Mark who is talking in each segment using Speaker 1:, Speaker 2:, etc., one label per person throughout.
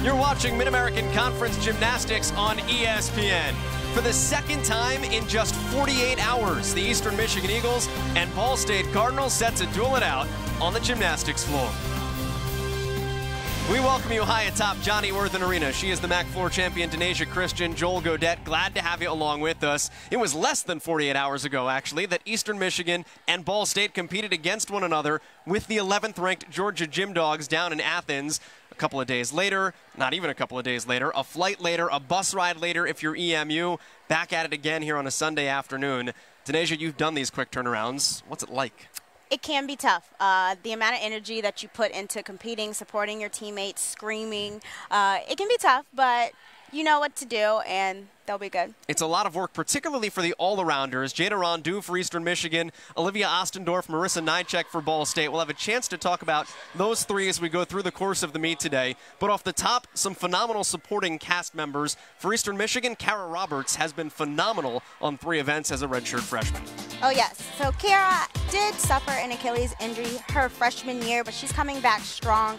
Speaker 1: You're watching Mid-American Conference Gymnastics on ESPN. For the second time in just 48 hours, the Eastern Michigan Eagles and Ball State Cardinals set to duel it out on the gymnastics floor. We welcome you high atop Johnny Worthen Arena. She is the MAC floor champion, Denasia Christian, Joel Godet. Glad to have you along with us. It was less than 48 hours ago, actually, that Eastern Michigan and Ball State competed against one another with the 11th ranked Georgia Gym Dogs down in Athens. A couple of days later, not even a couple of days later, a flight later, a bus ride later if you're EMU, back at it again here on a Sunday afternoon. Denasia, you've done these quick turnarounds. What's it like?
Speaker 2: It can be tough. The amount of energy that you put into competing, supporting your teammates, screaming, it can be tough, but you know what to do, and they'll be good. It's
Speaker 1: a lot of work, particularly for the all-arounders. Jada Rondeau for Eastern Michigan, Olivia Ostendorf, Marissa Nychek for Ball State. We'll have a chance to talk about those three as we go through the course of the meet today. But off the top, some phenomenal supporting cast members. For Eastern Michigan, Kara Roberts has been phenomenal on 3 events as a redshirt freshman.
Speaker 2: Oh, yes. So Kara did suffer an Achilles injury her freshman year, but she's coming back strong.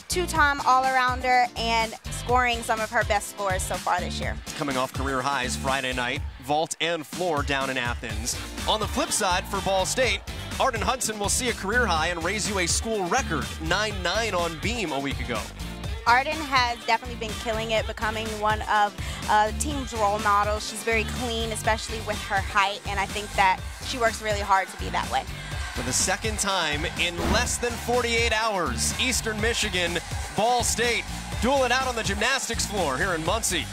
Speaker 2: 2-time all-arounder and scoring some of her best scores so far this year.
Speaker 1: Coming off career highs Friday night, vault and floor down in Athens. On the flip side for Ball State, Arden Hudson will see a career high and raise you a school record, 9.9 on beam a week ago.
Speaker 2: Arden has definitely been killing it, becoming one of the team's role models. She's very clean, especially with her height, and I think that she works really hard to be that way.
Speaker 1: For the second time in less than 48 hours, Eastern Michigan, Ball State duel it out on the gymnastics floor here in Muncie.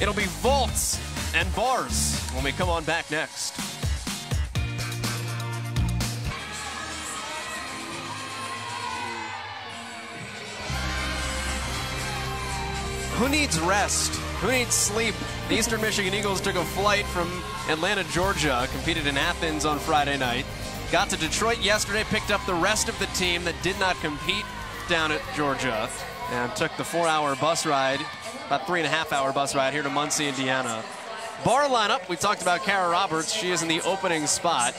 Speaker 1: It'll be vaults and bars when we come on back next. Who needs rest? Who needs sleep? The Eastern Michigan Eagles took a flight from Atlanta, Georgia, competed in Athens on Friday night. Got to Detroit yesterday, picked up the rest of the team that did not compete down at Georgia, and took the 4-hour bus ride, about 3.5-hour bus ride here to Muncie, Indiana. Bar lineup, we talked about Kara Roberts. She is in the opening spot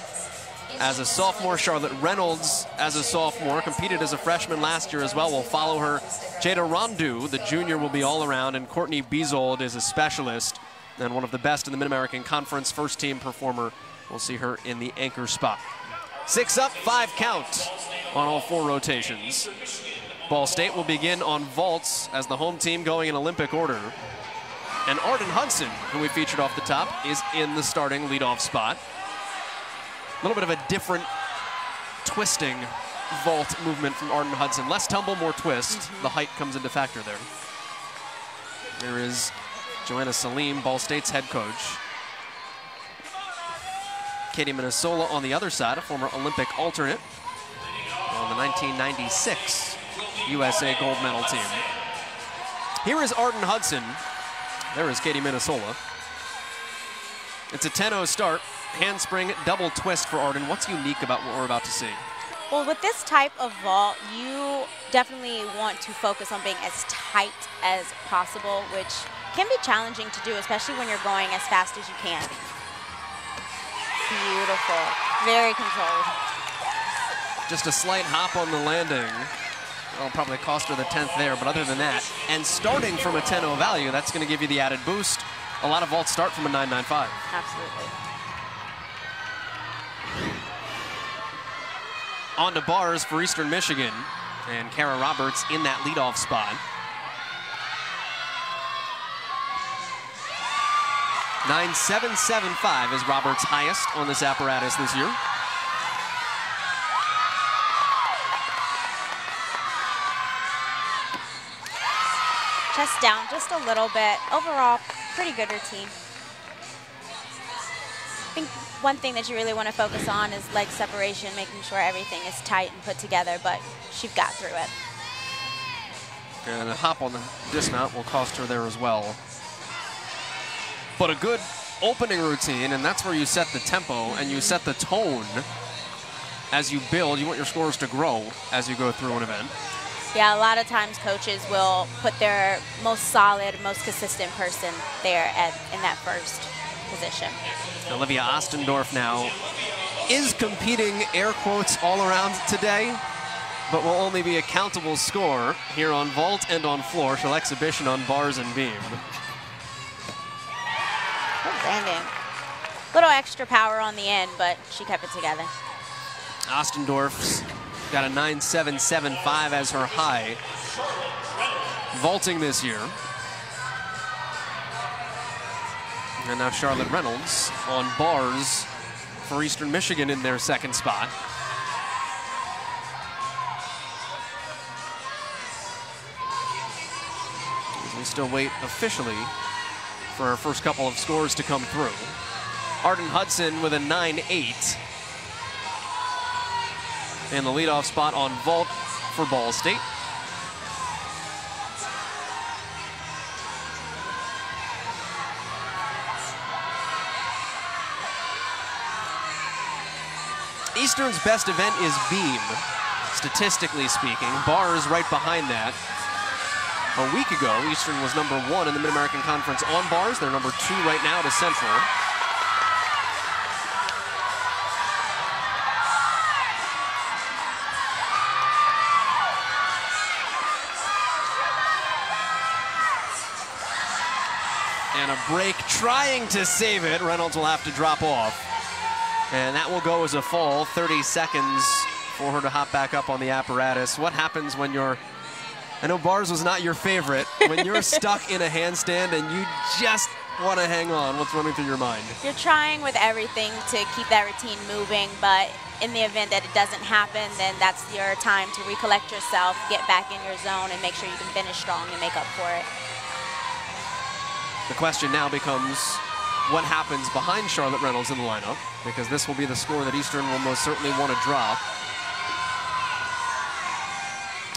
Speaker 1: as a sophomore. Charlotte Reynolds as a sophomore, competed as a freshman last year as well. We'll follow her. Jada Rondeau, the junior, will be all around, and Courtney Beazold is a specialist and one of the best in the Mid-American Conference, first-team performer. We'll see her in the anchor spot. 6 up, 5 count on all 4 rotations. Ball State will begin on vaults as the home team going in Olympic order. And Arden Hudson, who we featured off the top, is in the starting leadoff spot. A little bit of a different twisting vault movement from Arden Hudson. Less tumble, more twist. The height comes into factor there. There is Joanna Salim, Ball State's head coach. Katie Minnesola on the other side, a former Olympic alternate on the 1996 USA gold medal team. Here is Arden Hudson. There is Katie Minnesola. It's a 10-0 start. Handspring double twist for Arden. What's unique about what we're about to see?
Speaker 2: Well, with this type of vault, you definitely want to focus on being as tight as possible, which can be challenging to do, especially when you're going as fast as you can. Beautiful. Very controlled.
Speaker 1: Just a slight hop on the landing. That'll probably cost her the 10th there, but other than that, and starting from a 10-0 value, that's going to give you the added boost. A lot of vaults start from a 9.95.
Speaker 2: Absolutely.
Speaker 1: On to bars for Eastern Michigan, and Kara Roberts in that leadoff spot. 9.775 is Roberts' highest on this apparatus this year.
Speaker 2: Chest down just a little bit. Overall, pretty good routine. I think one thing that you really want to focus on is leg separation, making sure everything is tight and put together, but she got through it.
Speaker 1: And a hop on the dismount will cost her there as well. But a good opening routine, and that's where you set the tempo and you set the tone as you build. You want your scores to grow as you go through an event.
Speaker 2: Yeah, a lot of times coaches will put their most solid, most consistent person there in that first position.
Speaker 1: Olivia Ostendorf now is competing, air quotes, all around today. but will only be a countable score here on vault and on floor. She'll exhibition on bars and beam.
Speaker 2: Good landing. Little extra power on the end, but she kept it together.
Speaker 1: Ostendorf's got a 9.775 as her high. Vaulting this year. And now Charlotte Reynolds on bars for Eastern Michigan in their second spot. As we still wait officially for our first couple of scores to come through. Arden Hudson with a 9.8 in the leadoff spot on vault for Ball State. Eastern's best event is beam, statistically speaking. Bars right behind that. A week ago, Eastern was number 1 in the Mid-American Conference on bars. They're number 2 right now to Central. And a break trying to save it. Reynolds will have to drop off. And that will go as a fall. 30 seconds for her to hop back up on the apparatus. What happens when you're, I know bars was not your favorite, when you're stuck in a handstand and you just want to hang on? What's running through your mind?
Speaker 2: You're trying with everything to keep that routine moving, but in the event that it doesn't happen, then that's your time to recollect yourself, get back in your zone, and make sure you can finish strong and make up for it.
Speaker 1: The question now becomes what happens behind Charlotte Reynolds in the lineup, because this will be the score that Eastern will most certainly want to drop.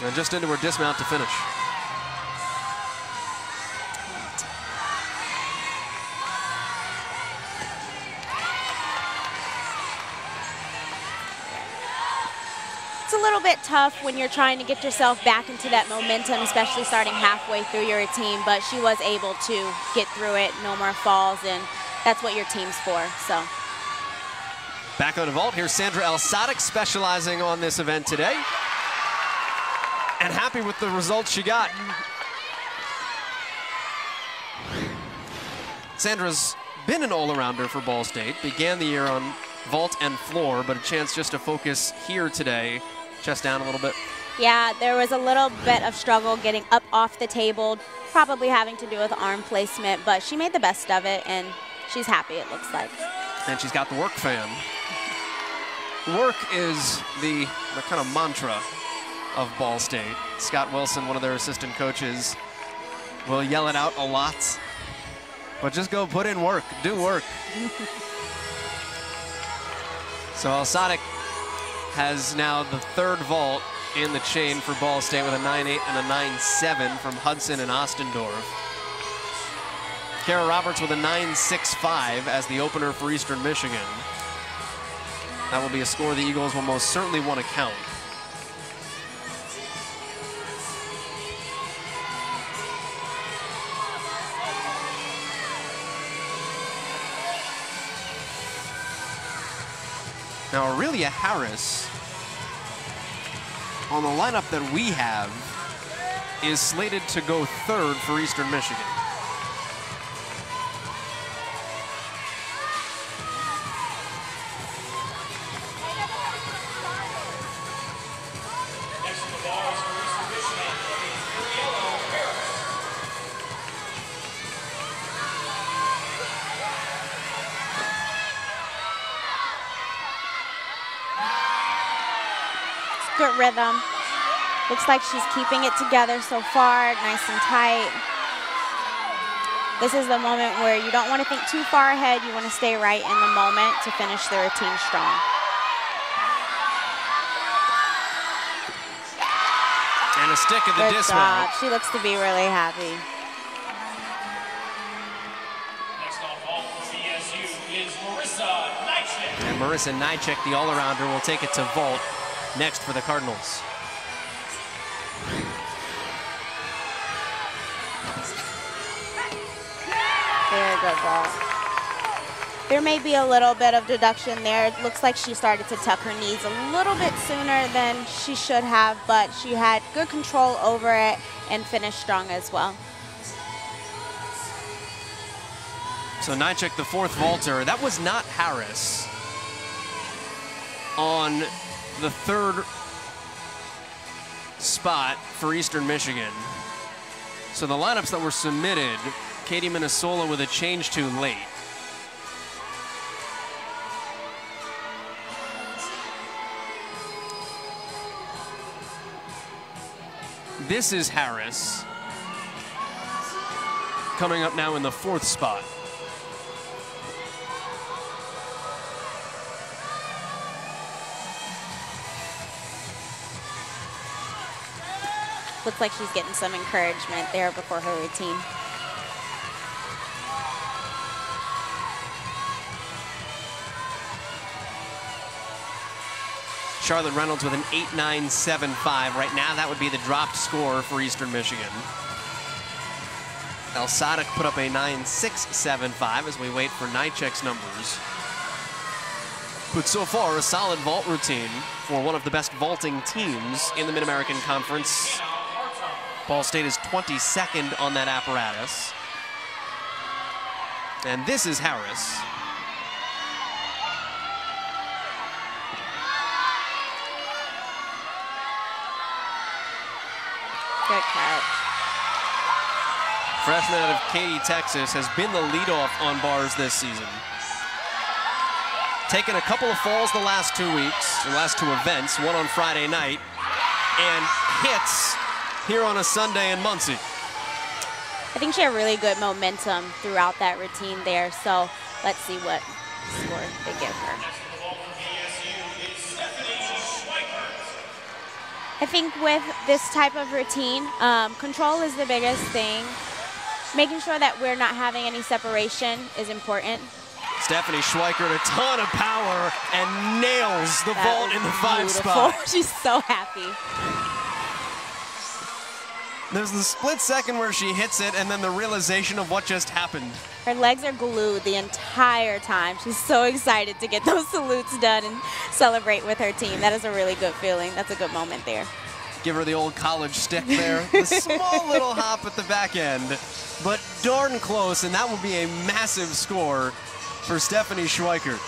Speaker 1: And just into her dismount to finish.
Speaker 2: It's a little bit tough when you're trying to get yourself back into that momentum, especially starting halfway through your routine, but she was able to get through it, no more falls, and that's what your team's for. So.
Speaker 1: Back on the vault, here's Sandra Elsadik specializing on this event today. And happy with the results she got. Sandra's been an all-arounder for Ball State, began the year on vault and floor, but a chance just to focus here today. Chest down a little bit.
Speaker 2: Yeah, there was a little bit of struggle getting up off the table, probably having to do with arm placement, but she made the best of it, and she's happy, it looks like.
Speaker 1: And she's got the work fan. Work is the kind of mantra of Ball State. Scott Wilson, one of their assistant coaches, will yell it out a lot, but just go put in work, do work. So Elsadik has now the third vault in the chain for Ball State with a 9.8 and a 9.7 from Hudson and Ostendorf. Kara Roberts with a 9.65 as the opener for Eastern Michigan. That will be a score the Eagles will most certainly want to count. Now Aurelia Harris, on the lineup that we have, is slated to go third for Eastern Michigan.
Speaker 2: Good rhythm. Looks like she's keeping it together so far, nice and tight. This is the moment where you don't want to think too far ahead. You want to stay right in the moment to finish the routine strong.
Speaker 1: And a stick at the dismount.
Speaker 2: She looks to be really happy.
Speaker 3: Next on vault for BSU is Marissa Nychek.
Speaker 1: And Marissa Nychek, the all-arounder, will take it to vault next for the Cardinals.
Speaker 2: Very good ball. There may be a little bit of deduction there. It looks like she started to tuck her knees a little bit sooner than she should have, but she had good control over it and finished strong as well.
Speaker 1: So Nychek, the fourth vaulter. That was not Harris on the third spot for Eastern Michigan. So the lineups that were submitted, Katie Minnesola with a change to late. This is Harris coming up now in the fourth spot.
Speaker 2: Looks like she's getting some encouragement there before her routine.
Speaker 1: Charlotte Reynolds with an 8.975. Right now, that would be the dropped score for Eastern Michigan. El Sadek put up a 9.675 as we wait for Nychek's numbers. But so far, a solid vault routine for one of the best vaulting teams in the Mid-American Conference. Ball State is 22nd on that apparatus. And this is Harris.
Speaker 2: Good catch.
Speaker 1: Freshman out of Katy, Texas, has been the leadoff on bars this season. Taken a couple of falls the last 2 weeks, the last two events, one on Friday night, and hits here on a Sunday in Muncie.
Speaker 2: I think she had really good momentum throughout that routine there, so let's see what score they give her. I think with this type of routine, control is the biggest thing. Making sure that we're not having any separation is important.
Speaker 1: Stephanie Schweikert, a ton of power, and nails the vault in the 5 spot.
Speaker 2: She's so happy.
Speaker 1: There's the split second where she hits it, and then the realization of what just happened.
Speaker 2: Her legs are glued the entire time. She's so excited to get those salutes done and celebrate with her team. That is a really good feeling. That's a good moment there.
Speaker 1: Give her the old college stick there. The small little hop at the back end, but darn close, and that will be a massive score for Stephanie Schweikert.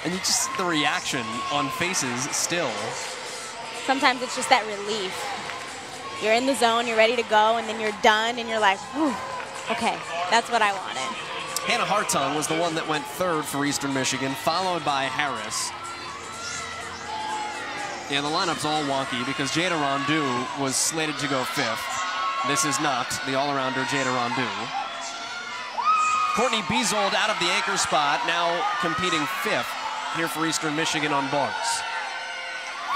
Speaker 1: And you just see the reaction on faces still.
Speaker 2: Sometimes it's just that relief. You're in the zone, you're ready to go, and then you're done, and you're like, whew, okay, that's what I wanted.
Speaker 1: Hannah Hartung was the one that went third for Eastern Michigan, followed by Harris. Yeah, the lineup's all wonky because Jada Rondeau was slated to go 5th. This is not the all-arounder Jada Rondeau. Courtney Beazold out of the anchor spot, now competing 5th here for Eastern Michigan on bars.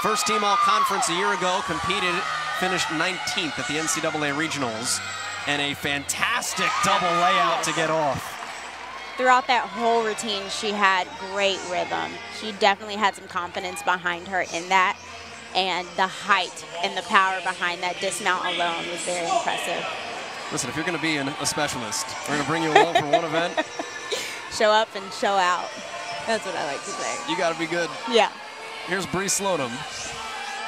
Speaker 1: First team all-conference a year ago, competed, finished 19th at the NCAA Regionals, and a fantastic double layout to get off.
Speaker 2: Throughout that whole routine, she had great rhythm. She definitely had some confidence behind her in that, and the height and the power behind that dismount alone was very impressive.
Speaker 1: Listen, if you're going to be a specialist, we're going to bring you along for one event.
Speaker 2: Show up and show out. That's what I like to say.
Speaker 1: You got to be good.
Speaker 2: Yeah.
Speaker 1: Here's Bree Slodum,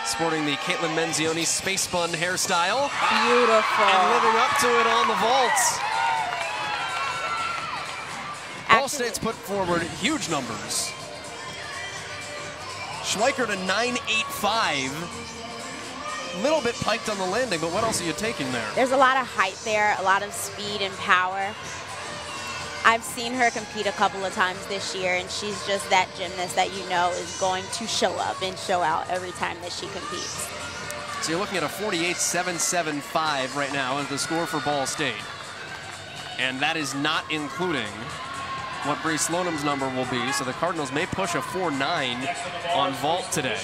Speaker 1: sporting the Caitlin Menzione space spun hairstyle.
Speaker 2: Beautiful.
Speaker 1: And living up to it on the vault. Ball State's put forward huge numbers. Schweikert a 9.85. Little bit piked on the landing, but what else are you taking there?
Speaker 2: There's a lot of height there, a lot of speed and power. I've seen her compete a couple of times this year, and she's just that gymnast that you know is going to show up and show out every time that she competes.
Speaker 1: So you're looking at a 48.775 right now as the score for Ball State. And that is not including what Bree Slodum's number will be, so the Cardinals may push a 4.9 on vault today.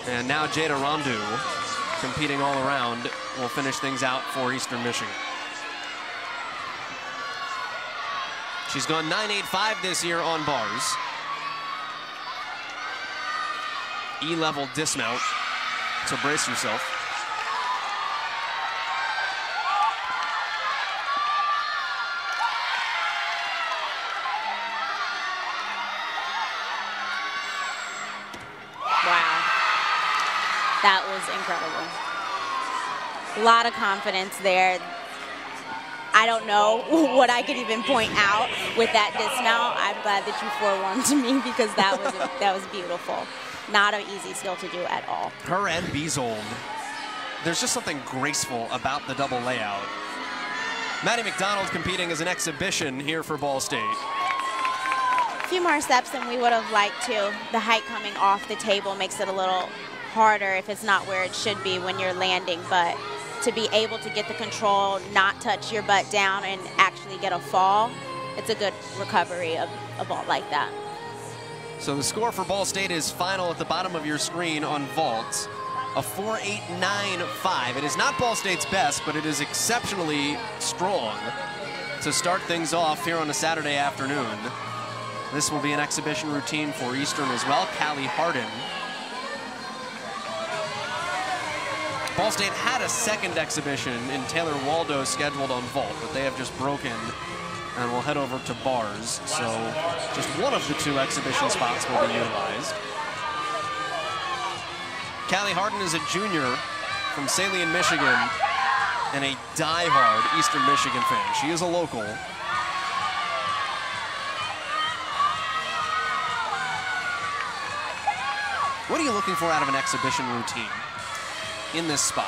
Speaker 1: And now Jada Rondeau, competing all around, will finish things out for Eastern Michigan. She's gone 9.85 this year on bars. E-level dismount, so brace yourself.
Speaker 2: That was incredible. A lot of confidence there. I don't know what I could even point out with that dismount. I'm glad that you forewarned me because that was beautiful. Not an easy skill to do at all.
Speaker 1: Her and Beazold. There's just something graceful about the double layout. Maddie McDonald competing as an exhibition here for Ball State.
Speaker 2: A few more steps than we would have liked to. The height coming off the table makes it a little harder if it's not where it should be when you're landing, but to be able to get the control, not touch your butt down, and actually get a fall, it's a good recovery of a ball like that.
Speaker 1: So the score for Ball State is final at the bottom of your screen on vault, a 4.895. It is not Ball State's best, but it is exceptionally strong to start things off here on a Saturday afternoon. This will be an exhibition routine for Eastern as well. Callie Harden. Ball State had a second exhibition in Taylor Waldo scheduled on vault, but they have just broken and will head over to bars. So just one of the two exhibition spots will be utilized. Callie Harden is a junior from Saline, Michigan, and a die-hard Eastern Michigan fan. She is a local. What are you looking for out of an exhibition routine in this spot?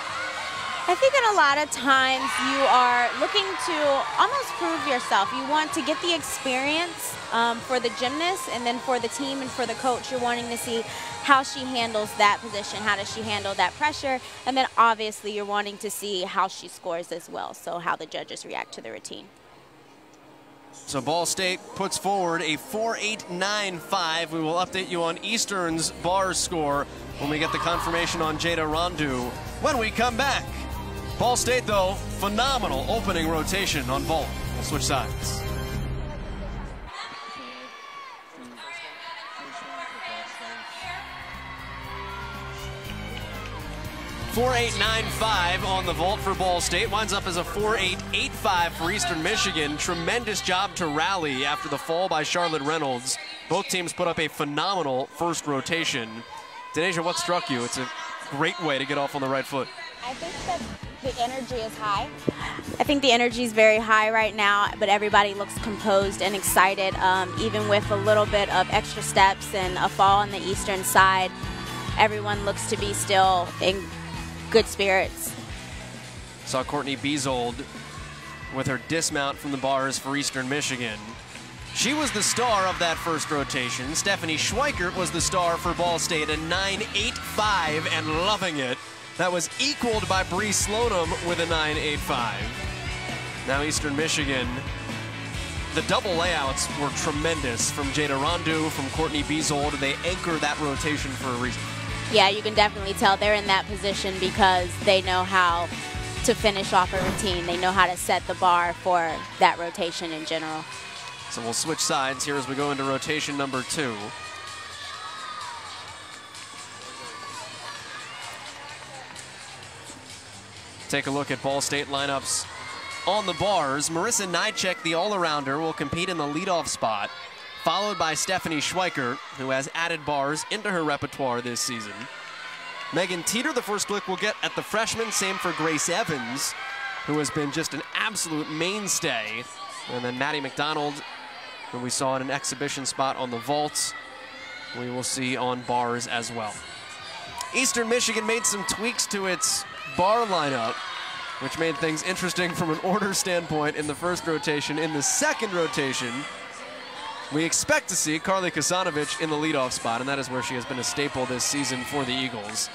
Speaker 2: I think in a lot of times you are looking to almost prove yourself. You want to get the experience for the gymnast, and then for the team and for the coach, you're wanting to see how she handles that position, how does she handle that pressure, and then obviously you're wanting to see how she scores as well, so how the judges react to the routine.
Speaker 1: So Ball State puts forward a 4.895. We will update you on Eastern's bar score when we get the confirmation on Jada Rondu when we come back. Ball State, though, phenomenal opening rotation on vault. We'll switch sides. .4895 on the vault for Ball State. Winds up as a 4.885 for Eastern Michigan. Tremendous job to rally after the fall by Charlotte Reynolds. Both teams put up a phenomenal first rotation. Denasia, what struck you? It's a great way to get off on the right foot.
Speaker 2: I think that the energy is high. I think the energy is very high right now, but everybody looks composed and excited, even with a little bit of extra steps and a fall on the Eastern side. Everyone looks to be still in good spirits.
Speaker 1: Saw Courtney Beazold with her dismount from the bars for Eastern Michigan. She was the star of that first rotation. Stephanie Schweikert was the star for Ball State, a 9.85 and loving it. That was equaled by Bree Slonim with a 9.85. Now Eastern Michigan, the double layouts were tremendous from Jada Rondu, from Courtney Beazold. They anchor that rotation for a reason.
Speaker 2: Yeah, you can definitely tell they're in that position because they know how to finish off a routine. They know how to set the bar for that rotation in general.
Speaker 1: So we'll switch sides here as we go into rotation number 2. Take a look at Ball State lineups on the bars. Marissa Nychek, the all-arounder, will compete in the leadoff spot, followed by Stephanie Schweikert, who has added bars into her repertoire this season. Megan Teeter, the first look we'll get at the freshman. Same for Grace Evans, who has been just an absolute mainstay. And then Maddie McDonald, who we saw in an exhibition spot on the vaults, we will see on bars as well. Eastern Michigan made some tweaks to its bar lineup, which made things interesting from an order standpoint in the first rotation. In the second rotation, we expect to see Carly Kasanovic in the leadoff spot, and that is where she has been a staple this season for the Eagles.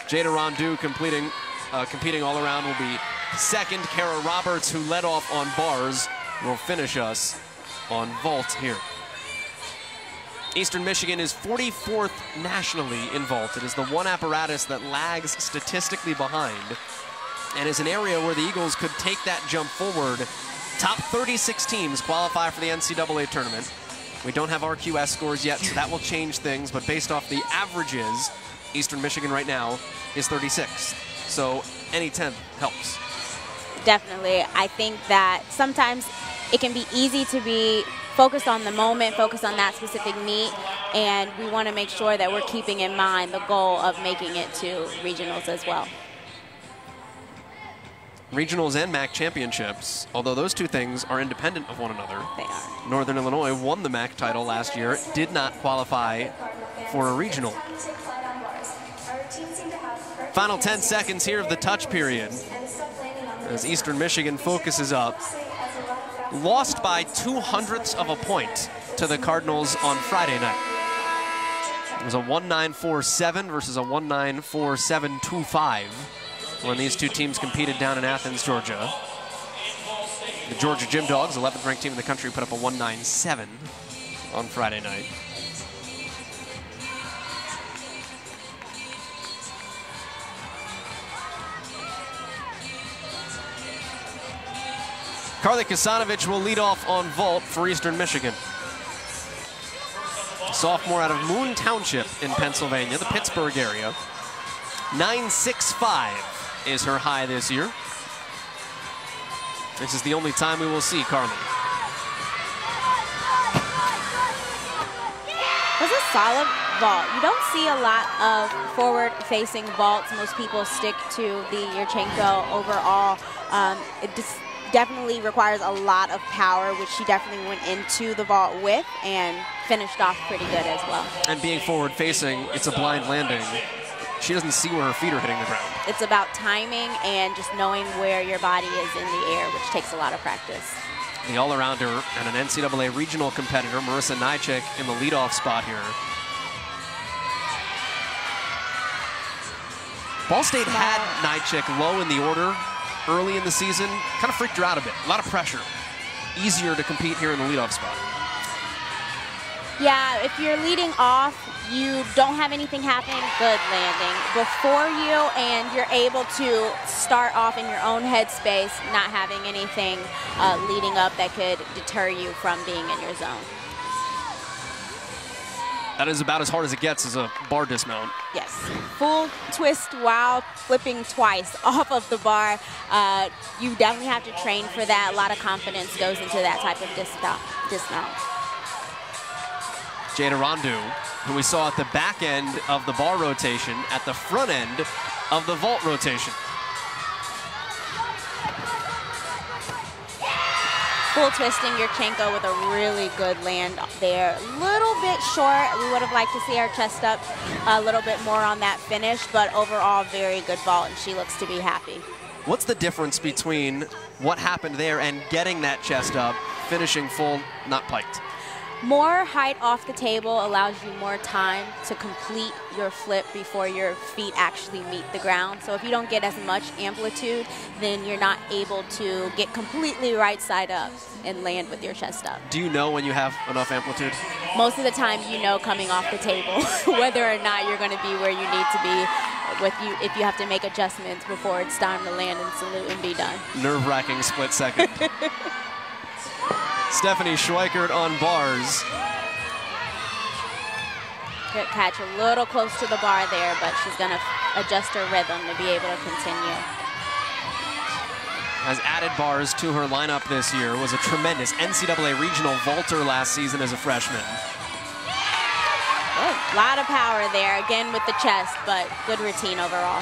Speaker 1: Jada Rondu competing all around will be second. Kara Roberts, who led off on bars, will finish us on vault here. Eastern Michigan is 44th nationally in vault. It is the one apparatus that lags statistically behind and is an area where the Eagles could take that jump forward. Top 36 teams qualify for the NCAA tournament. We don't have RQS scores yet, so that will change things, but based off the averages, Eastern Michigan right now is 36th. So any 10th helps.
Speaker 2: Definitely. I think that sometimes it can be easy to be focused on the moment, focused on that specific meet, and we want to make sure that we're keeping in mind the goal of making it to regionals as well.
Speaker 1: Regionals and MAC championships, although those two things are independent of one another.
Speaker 2: They are.
Speaker 1: Northern Illinois won the MAC title last year, did not qualify for a regional. Final 10 seconds here of the touch period as Eastern Michigan focuses up. Lost by 0.02 of a point to the Cardinals on Friday night. It was a 1-9-4-7 versus a 1-9-4-7-2-5 when these two teams competed down in Athens, Georgia. The Georgia Gym Dogs, 11th ranked team in the country, put up a 1-9-7 on Friday night. Carly Kasanovic will lead off on vault for Eastern Michigan. Sophomore out of Moon Township in Pennsylvania, the Pittsburgh area. 9.65 is her high this year. This is the only time we will see Carly.
Speaker 2: It was a solid vault. You don't see a lot of forward-facing vaults. Most people stick to the Yurchenko overall. It just definitely requires a lot of power, which she definitely went into the vault with and finished off pretty good as well.
Speaker 1: And being forward-facing, it's a blind landing. She doesn't see where her feet are hitting the ground.
Speaker 2: It's about timing and just knowing where your body is in the air, which takes a lot of practice.
Speaker 1: The all-arounder and an NCAA regional competitor, Marissa Nychik, in the leadoff spot here. Ball State had Nychik low in the order early in the season. Kind of freaked her out a bit. A lot of pressure. Easier to compete here in the leadoff spot.
Speaker 2: Yeah, if you're leading off, you don't have anything happening, good landing before you, and you're able to start off in your own headspace, not having anything leading up that could deter you from being in your zone.
Speaker 1: That is about as hard as it gets as a bar dismount.
Speaker 2: Yes, full twist while flipping twice off of the bar. You definitely have to train for that. A lot of confidence goes into that type of dismount.
Speaker 1: Jada Rondu, who we saw at the back end of the bar rotation, at the front end of the vault rotation.
Speaker 2: Full twisting Yurchenko with a really good land there. A little bit short. We would have liked to see her chest up a little bit more on that finish, but overall very good vault, and she looks to be happy.
Speaker 1: What's the difference between what happened there and getting that chest up, finishing full, not piked?
Speaker 2: More height off the table allows you more time to complete your flip before your feet actually meet the ground. So if you don't get as much amplitude, then you're not able to get completely right side up and land with your chest up.
Speaker 1: Do you know when you have enough amplitude?
Speaker 2: Most of the time you know coming off the table whether or not you're going to be where you need to be if you have to make adjustments before it's time to land and salute and be done.
Speaker 1: Nerve-wracking split second. Stephanie Schweikert on bars.
Speaker 2: Good catch, a little close to the bar there, but she's going to adjust her rhythm to be able to continue.
Speaker 1: Has added bars to her lineup this year, was a tremendous NCAA regional vaulter last season as a freshman.
Speaker 2: Good. A lot of power there, again with the chest, but good routine overall.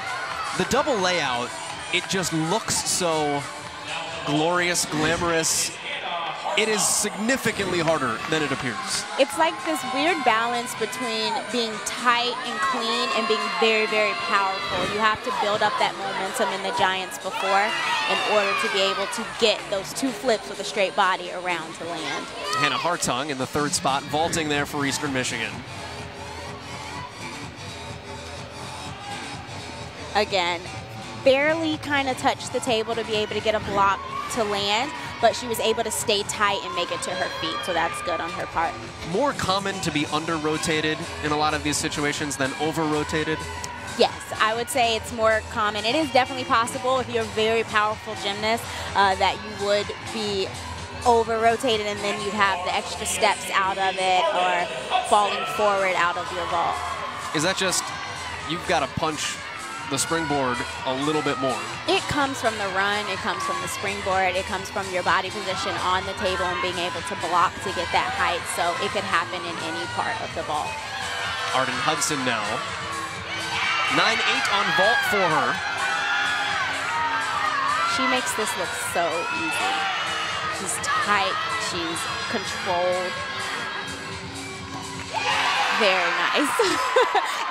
Speaker 1: The double layout, it just looks so glorious, glamorous. It is significantly harder than it appears.
Speaker 2: It's like this weird balance between being tight and clean and being very, very powerful. You have to build up that momentum in the Giants before in order to be able to get those two flips with a straight body around to land.
Speaker 1: Hannah Hartung in the third spot, vaulting there for Eastern Michigan.
Speaker 2: Again, barely kind of touched the table to be able to get a block to land, but she was able to stay tight and make it to her feet, so that's good on her part.
Speaker 1: More common to be under-rotated in a lot of these situations than over-rotated?
Speaker 2: Yes, I would say it's more common. It is definitely possible if you're a very powerful gymnast that you would be over-rotated and then you'd have the extra steps out of it or falling forward out of your vault.
Speaker 1: Is that just, you've got to punch the springboard a little bit more.
Speaker 2: It comes from the run, it comes from the springboard, it comes from your body position on the table and being able to block to get that height, so it could happen in any part of the vault.
Speaker 1: Arden Hudson now. 9-8 on vault for her.
Speaker 2: She makes this look so easy. She's tight, she's controlled. Very nice.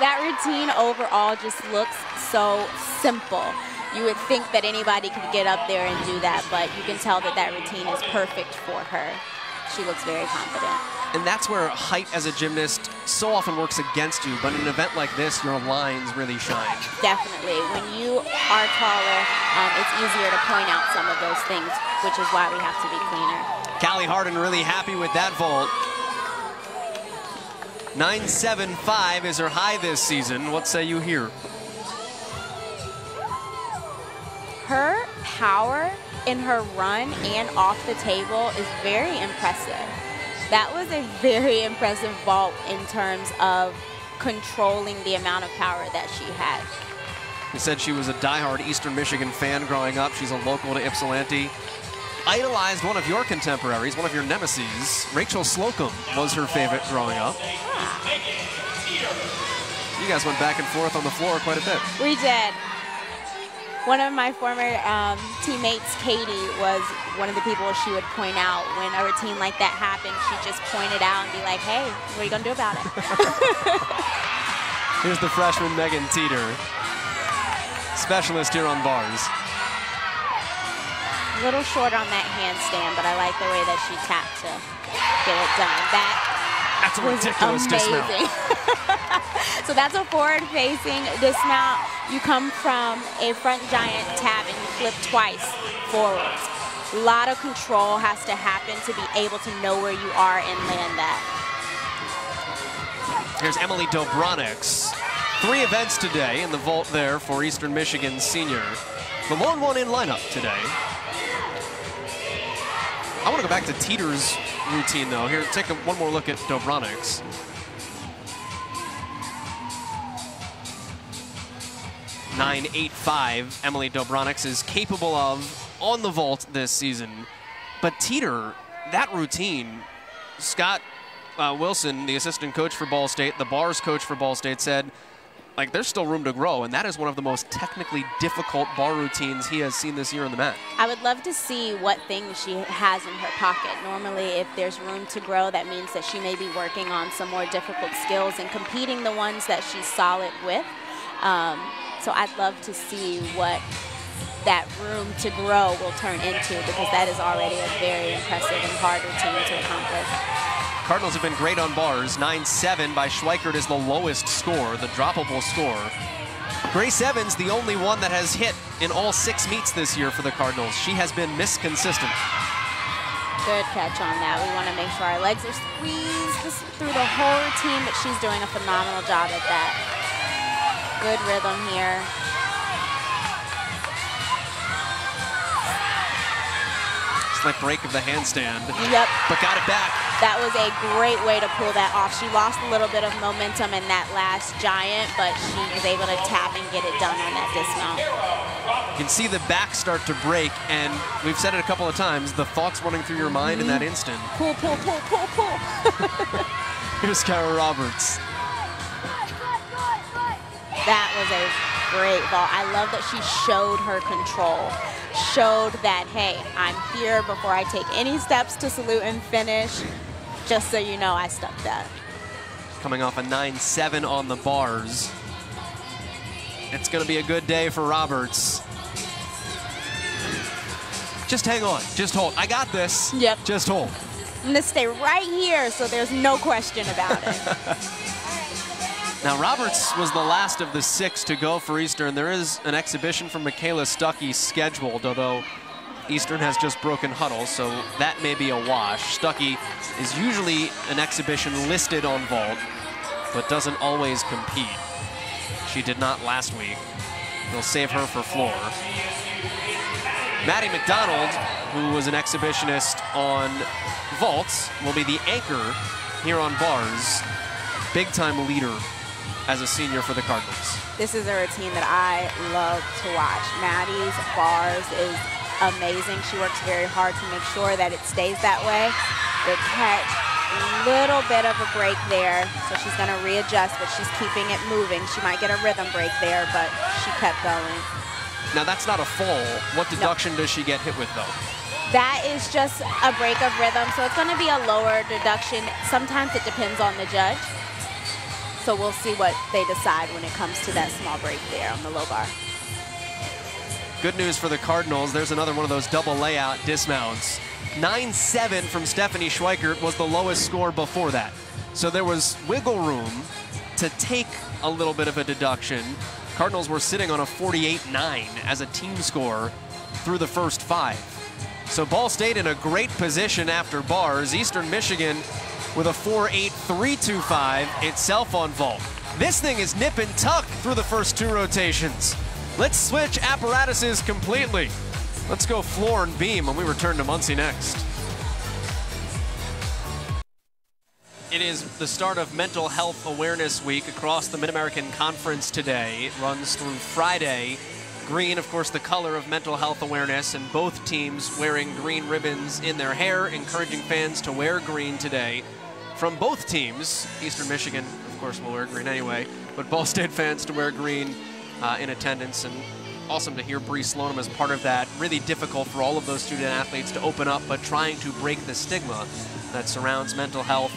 Speaker 2: That routine overall just looks so simple. You would think that anybody could get up there and do that, but you can tell that that routine is perfect for her. She looks very confident.
Speaker 1: And that's where height as a gymnast so often works against you, but in an event like this, your lines really shine.
Speaker 2: Definitely. When you are taller, it's easier to point out some of those things, which is why we have to be cleaner.
Speaker 1: Callie Harden really happy with that vault. 9.75 is her high this season. What say you here?
Speaker 2: Her power in her run and off the table is very impressive. That was a very impressive vault in terms of controlling the amount of power that she had.
Speaker 1: He said she was a diehard Eastern Michigan fan growing up. She's a local to Ypsilanti. Idolized one of your contemporaries, one of your nemesis. Rachel Slocum was her favorite growing up. You guys went back and forth on the floor quite a bit.
Speaker 2: We did. One of my former teammates, Katie, was one of the people she would point out when a routine like that happened. She'd just point it out and be like, hey, what are you going to do about it?
Speaker 1: Here's the freshman Megan Teeter, specialist here on bars.
Speaker 2: A little short on that handstand, but I like the way that she tapped to get it done.
Speaker 1: That's a ridiculous dismount.
Speaker 2: So that's a forward-facing dismount. You come from a front giant tap and you flip twice forwards. A lot of control has to happen to be able to know where you are and land that.
Speaker 1: Here's Emily Dobronics. 3 events today in the vault there for Eastern Michigan senior. The lone one in lineup today. I want to go back to Teeter's routine, though. Here, take one more look at Dobronics. .985 Emily Dobronics is capable of on the vault this season. But Teeter, that routine, Scott Wilson, the assistant coach for Ball State, the bars coach for Ball State, said, like, there's still room to grow, and that is one of the most technically difficult bar routines he has seen this year on the mat.
Speaker 2: I would love to see what things she has in her pocket. Normally, if there's room to grow, that means that she may be working on some more difficult skills and competing the ones that she's solid with. So I'd love to see what that room to grow will turn into, because that is already a very impressive and hard routine to accomplish.
Speaker 1: Cardinals have been great on bars. 9-7 by Schweikert is the lowest score, the droppable score. Grace Evans, the only one that has hit in all 6 meets this year for the Cardinals. She has been consistent.
Speaker 2: Good catch on that. We want to make sure our legs are squeezed through the whole routine, but she's doing a phenomenal job at that. Good rhythm here.
Speaker 1: Slick break of the handstand.
Speaker 2: Yep.
Speaker 1: But got it back.
Speaker 2: That was a great way to pull that off. She lost a little bit of momentum in that last giant, but she was able to tap and get it done on that dismount.
Speaker 1: You can see the back start to break, and we've said it a couple of times, the thoughts running through your mind in that instant.
Speaker 2: Pull, pull, pull, pull, pull.
Speaker 1: Here's Kara Roberts.
Speaker 2: That was a great vault. I love that she showed her control. Showed that, hey, I'm here before I take any steps to salute and finish. Just so you know, I stuck that.
Speaker 1: Coming off a 9-7 on the bars. It's going to be a good day for Roberts. Just hang on. Just hold. I got this.
Speaker 2: Yep.
Speaker 1: Just hold.
Speaker 2: I'm going to stay right here so there's no question about it.
Speaker 1: Now, Roberts was the last of the 6 to go for Eastern. There is an exhibition from Michaela Stuckey scheduled, although Eastern has just broken huddle, so that may be a wash. Stuckey is usually an exhibition listed on vault, but doesn't always compete. She did not last week. They'll save her for floor. Maddie McDonald, who was an exhibitionist on vaults, will be the anchor here on bars. Big-time leader as a senior for the Cardinals.
Speaker 2: This is a routine that I love to watch. Maddie's bars is amazing. She works very hard to make sure that it stays that way. The catch, a little bit of a break there, so she's going to readjust, but she's keeping it moving. She might get a rhythm break there, but she kept going.
Speaker 1: Now that's not a fall. What deduction does she get hit with though?
Speaker 2: That is just a break of rhythm, so it's going to be a lower deduction. Sometimes it depends on the judge. So we'll see what they decide when it comes to that small break there on the low bar.
Speaker 1: Good news for the Cardinals. There's another one of those double layout dismounts. 9-7 from Stephanie Schweikert was the lowest score before that. So there was wiggle room to take a little bit of a deduction. Cardinals were sitting on a 48-9 as a team score through the first 5. So Ball State in a great position after bars. Eastern Michigan with a 4.8-3.25 itself on vault. This thing is nip and tuck through the first 2 rotations. Let's switch apparatuses completely. Let's go floor and beam when we return to Muncie next. It is the start of Mental Health Awareness Week across the Mid-American Conference today. It runs through Friday. Green, of course, the color of mental health awareness, and both teams wearing green ribbons in their hair, encouraging fans to wear green today. From both teams, Eastern Michigan, of course, will wear green anyway, but Ball State fans to wear green in attendance, and awesome to hear Bree Slonim as part of that. Really difficult for all of those student athletes to open up, but trying to break the stigma that surrounds mental health,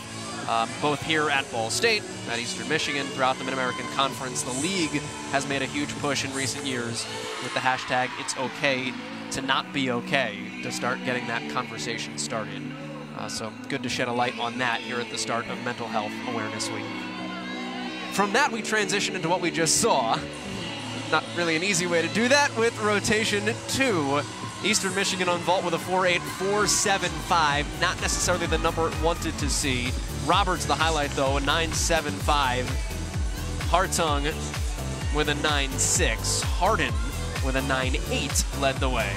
Speaker 1: both here at Ball State, at Eastern Michigan, throughout the Mid-American Conference. The league has made a huge push in recent years with the hashtag It's Okay to Not Be Okay to start getting that conversation started. So good to shed a light on that here at the start of Mental Health Awareness Week. From that, we transition into what we just saw. Not really an easy way to do that with rotation 2. Eastern Michigan on vault with a 4.8-4.75. Not necessarily the number it wanted to see. Roberts the highlight though, a 9.75. Hartung with a 9.6. Hardin with a 9.8 led the way.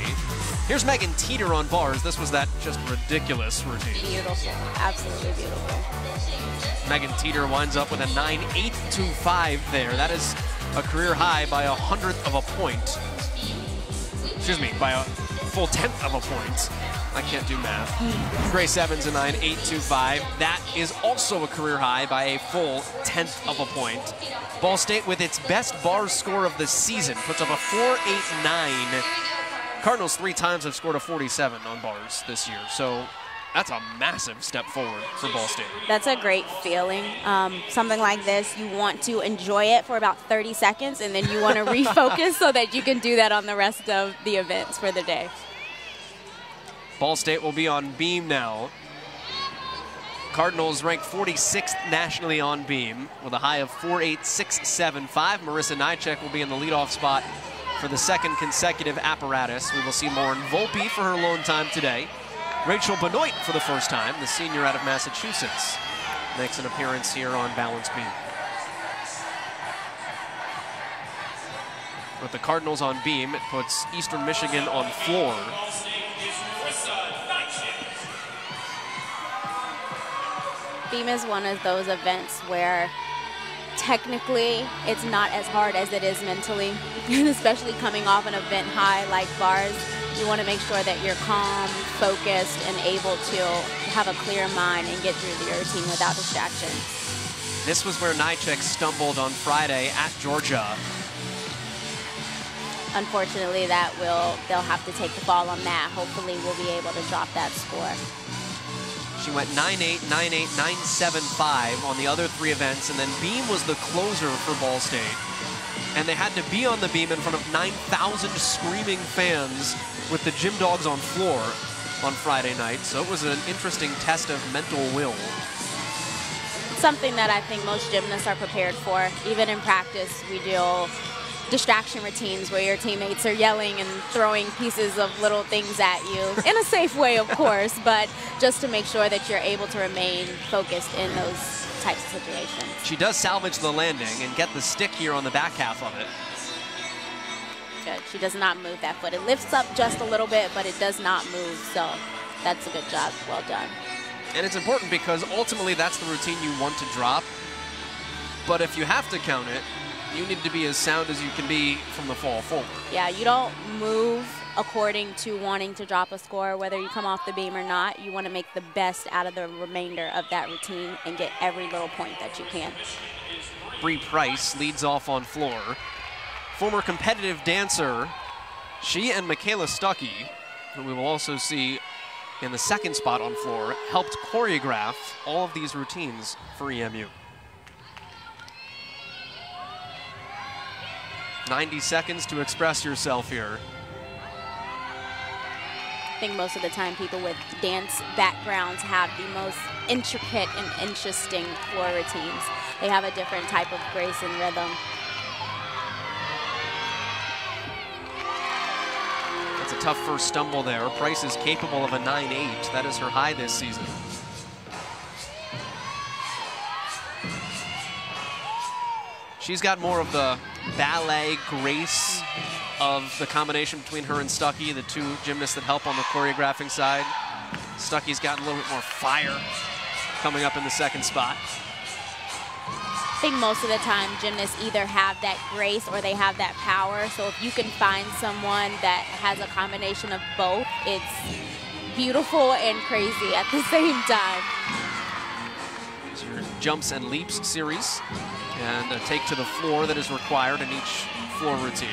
Speaker 1: Here's Megan Teeter on bars. This was that just ridiculous routine.
Speaker 2: Beautiful, absolutely beautiful.
Speaker 1: Megan Teeter winds up with a 9.825 there. That is a career high by 100th of a point. Excuse me, by a full 10th of a point. I can't do math. Grace Evans, a 9.825. That is also a career high by a full 10th of a point. Ball State with its best bar score of the season puts up a 4.89. Cardinals 3 times have scored a 47 on bars this year. So that's a massive step forward for Ball State.
Speaker 2: That's a great feeling. Something like this, you want to enjoy it for about 30 seconds, and then you want to refocus so that you can do that on the rest of the events for the day.
Speaker 1: Ball State will be on beam now. Cardinals ranked 46th nationally on beam with a high of 4.8675. Marissa Nychek will be in the leadoff spot for the 2nd consecutive apparatus. We will see Lauren Volpe for her lone time today. Rachel Benoit for the first time, the senior out of Massachusetts, makes an appearance here on balance beam. With the Cardinals on beam, it puts Eastern Michigan on floor.
Speaker 2: Beam is one of those events where technically it's not as hard as it is mentally, and especially coming off an event high like bars. You want to make sure that you're calm, focused, and able to have a clear mind and get through your routine without distraction.
Speaker 1: This was where Nychek stumbled on Friday at Georgia.
Speaker 2: Unfortunately, they'll have to take the fall on that. Hopefully, we'll be able to drop that score.
Speaker 1: She went 9.8, 9.8, 9.75 on the other 3 events, and then beam was the closer for Ball State. And they had to be on the beam in front of 9,000 screaming fans with the gym dogs on floor on Friday night. So it was an interesting test of mental will.
Speaker 2: Something that I think most gymnasts are prepared for. Even in practice, we do distraction routines where your teammates are yelling and throwing pieces of little things at you in a safe way, of course, but just to make sure that you're able to remain focused in those types of situations.
Speaker 1: She does salvage the landing and get the stick here on the back half of it.
Speaker 2: Good. She does not move that foot. It lifts up just a little bit, but it does not move, so that's a good job. Well done.
Speaker 1: And it's important because ultimately that's the routine you want to drop. But if you have to count it, you need to be as sound as you can be from the fall forward.
Speaker 2: Yeah, you don't move according to wanting to drop a score, whether you come off the beam or not. You want to make the best out of the remainder of that routine and get every little point that you can.
Speaker 1: Bree Price leads off on floor. Former competitive dancer, she and Michaela Stuckey, who we will also see in the second spot on floor, helped choreograph all of these routines for EMU. 90 seconds to express yourself here.
Speaker 2: I think most of the time people with dance backgrounds have the most intricate and interesting floor routines. They have a different type of grace and rhythm.
Speaker 1: That's a tough first stumble there. Price is capable of a 9.8. That is her high this season. She's got more of the ballet grace of the combination between her and Stuckey, the two gymnasts that help on the choreographing side. Stuckey's got a little bit more fire coming up in the second spot.
Speaker 2: I think most of the time gymnasts either have that grace or they have that power. So if you can find someone that has a combination of both, it's beautiful and crazy at the same time.
Speaker 1: It's your jumps and leaps series, and a take to the floor that is required in each floor routine.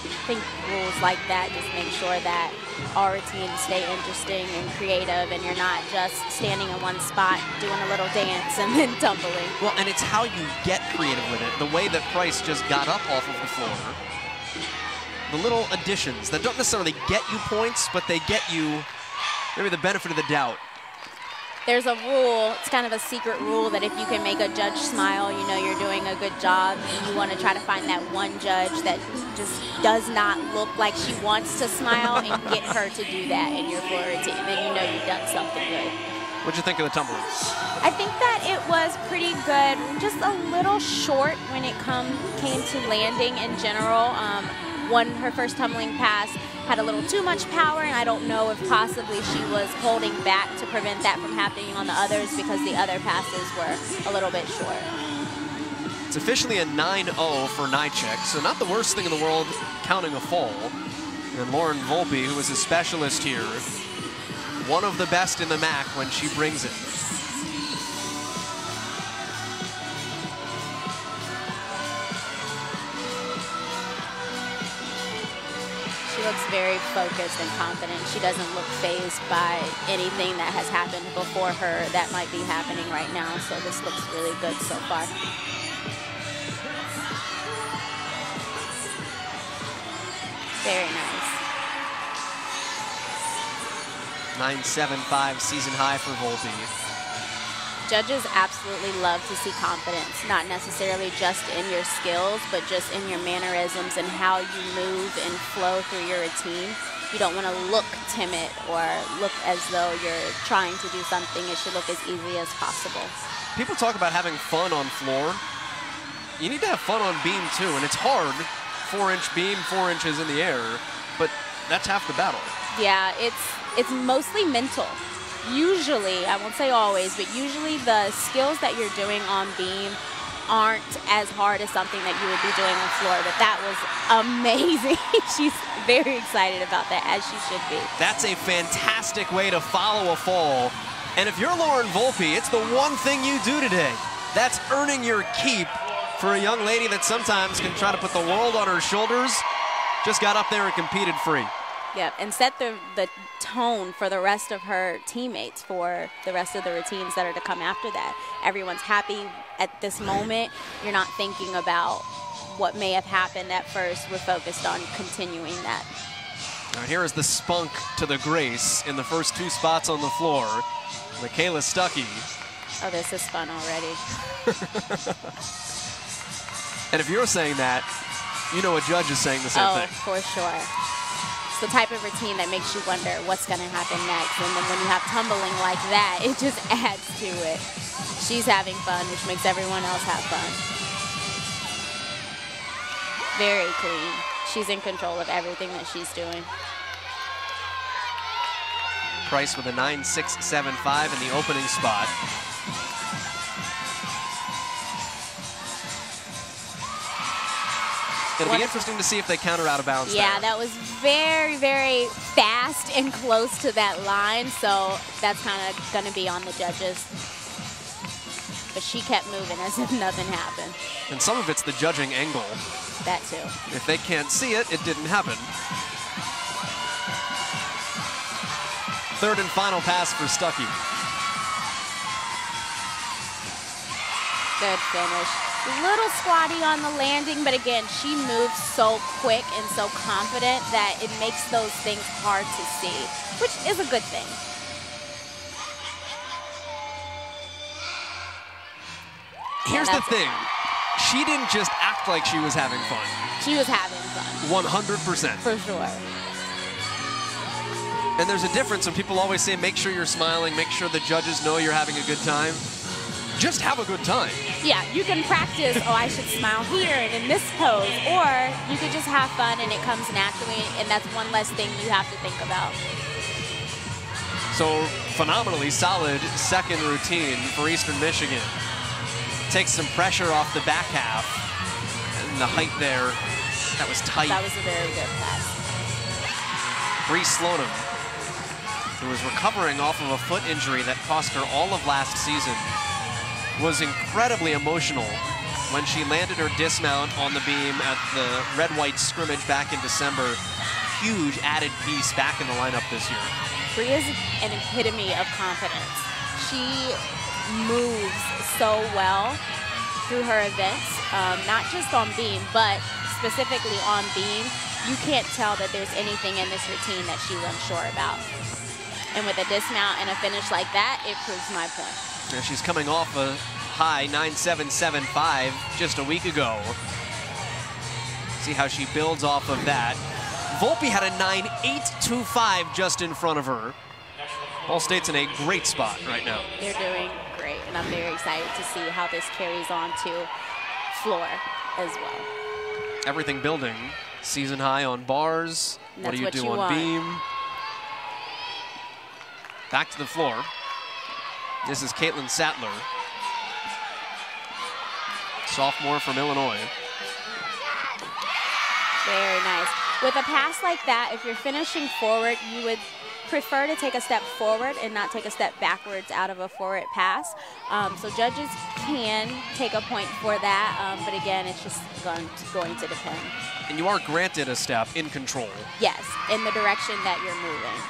Speaker 2: I think rules like that just make sure that all routines stay interesting and creative, and you're not just standing in one spot doing a little dance and then tumbling.
Speaker 1: Well, and it's how you get creative with it. The way that Price just got up off of the floor. The little additions that don't necessarily get you points, but they get you maybe the benefit of the doubt.
Speaker 2: There's a rule, it's kind of a secret rule, that if you can make a judge smile, you know you're doing a good job. And you want to try to find that one judge that just does not look like she wants to smile and get her to do that in your floor routine. Then you know you've done something good.
Speaker 1: What'd you think of the tumbling?
Speaker 2: I think that it was pretty good, just a little short when it came to landing in general. Her first tumbling pass had a little too much power, and I don't know if possibly she was holding back to prevent that from happening on the others because the other passes were a little bit short.
Speaker 1: It's officially a 9-0 for Nychek, so not the worst thing in the world counting a fall. And Lauren Volpe, who is a specialist here, one of the best in the MAC when she brings it.
Speaker 2: She looks very focused and confident. She doesn't look fazed by anything that has happened before her that might be happening right now. So this looks really good so far. Very nice.
Speaker 1: 9.75 season high for Volpe.
Speaker 2: Judges absolutely love to see confidence, not necessarily just in your skills, but just in your mannerisms and how you move and flow through your routine. You don't want to look timid or look as though you're trying to do something. It should look as easy as possible.
Speaker 1: People talk about having fun on floor. You need to have fun on beam too, and it's hard. 4-inch beam, 4 inches in the air, but that's half the battle.
Speaker 2: Yeah, it's mostly mental. Usually, I won't say always, but usually the skills that you're doing on beam aren't as hard as something that you would be doing on floor, but that was amazing. She's very excited about that, as she should be.
Speaker 1: That's a fantastic way to follow a fall. And if you're Lauren Volpe, it's the one thing you do today. That's earning your keep for a young lady that sometimes can try to put the world on her shoulders. Just got up there and competed free.
Speaker 2: Yep, and set the tone for the rest of her teammates for the rest of the routines that are to come after that. Everyone's happy at this moment. You're not thinking about what may have happened at first. We're focused on continuing that.
Speaker 1: Now here is the spunk to the grace in the first two spots on the floor. Michaela Stuckey.
Speaker 2: Oh, this is fun already.
Speaker 1: And if you're saying that, you know a judge is saying the same thing.
Speaker 2: Oh, for sure. The type of routine that makes you wonder what's going to happen next. And then when you have tumbling like that, it just adds to it. She's having fun, which makes everyone else have fun. Very clean. She's in control of everything that she's doing.
Speaker 1: Price with a 9.675 in the opening spot. It'll be interesting to see if they counter out of bounds.
Speaker 2: Yeah,
Speaker 1: there.
Speaker 2: that was very, very fast and close to that line, so that's kind of going to be on the judges. But she kept moving as if nothing happened.
Speaker 1: And some of it's the judging angle.
Speaker 2: That too.
Speaker 1: If they can't see it, it didn't happen. Third and final pass for Stuckey.
Speaker 2: Good finish. A little squatty on the landing, but again, she moves so quick and so confident that it makes those things hard to see, which is a good thing.
Speaker 1: Here's the thing. She didn't just act like she was having fun.
Speaker 2: She was having fun.
Speaker 1: 100%.
Speaker 2: For sure.
Speaker 1: And there's a difference when people always say, make sure you're smiling, make sure the judges know you're having a good time. Just have a good time.
Speaker 2: Yeah, you can practice, oh, I should smile here and in this pose, or you could just have fun and it comes naturally, and that's one less thing you have to think about.
Speaker 1: So phenomenally solid second routine for Eastern Michigan. Takes some pressure off the back half, and the height there, that was tight.
Speaker 2: That was a very good pass.
Speaker 1: Bree Slonim, who was recovering off of a foot injury that cost her all of last season, was incredibly emotional when she landed her dismount on the beam at the red-white scrimmage back in December. Huge added piece back in the lineup this year.
Speaker 2: Bree is an epitome of confidence. She moves so well through her events, not just on beam, but specifically on beam. You can't tell that there's anything in this routine that she's unsure about. And with a dismount and a finish like that, it proves my point.
Speaker 1: Yeah, she's coming off a high 9.775 just a week ago. See how she builds off of that. Volpe had a 9.825 just in front of her. Ball State's in a great spot right now.
Speaker 2: They're doing great, and I'm very excited to see how this carries on to floor as well.
Speaker 1: Everything building. Season high on bars. What do you do on beam? Back to the floor. This is Caitlin Sattler, sophomore from Illinois.
Speaker 2: Very nice. With a pass like that, if you're finishing forward, you would prefer to take a step forward and not take a step backwards out of a forward pass. So judges can take a point for that, but again, it's just going to depend.
Speaker 1: And you are granted a step in control.
Speaker 2: Yes, in the direction that you're moving.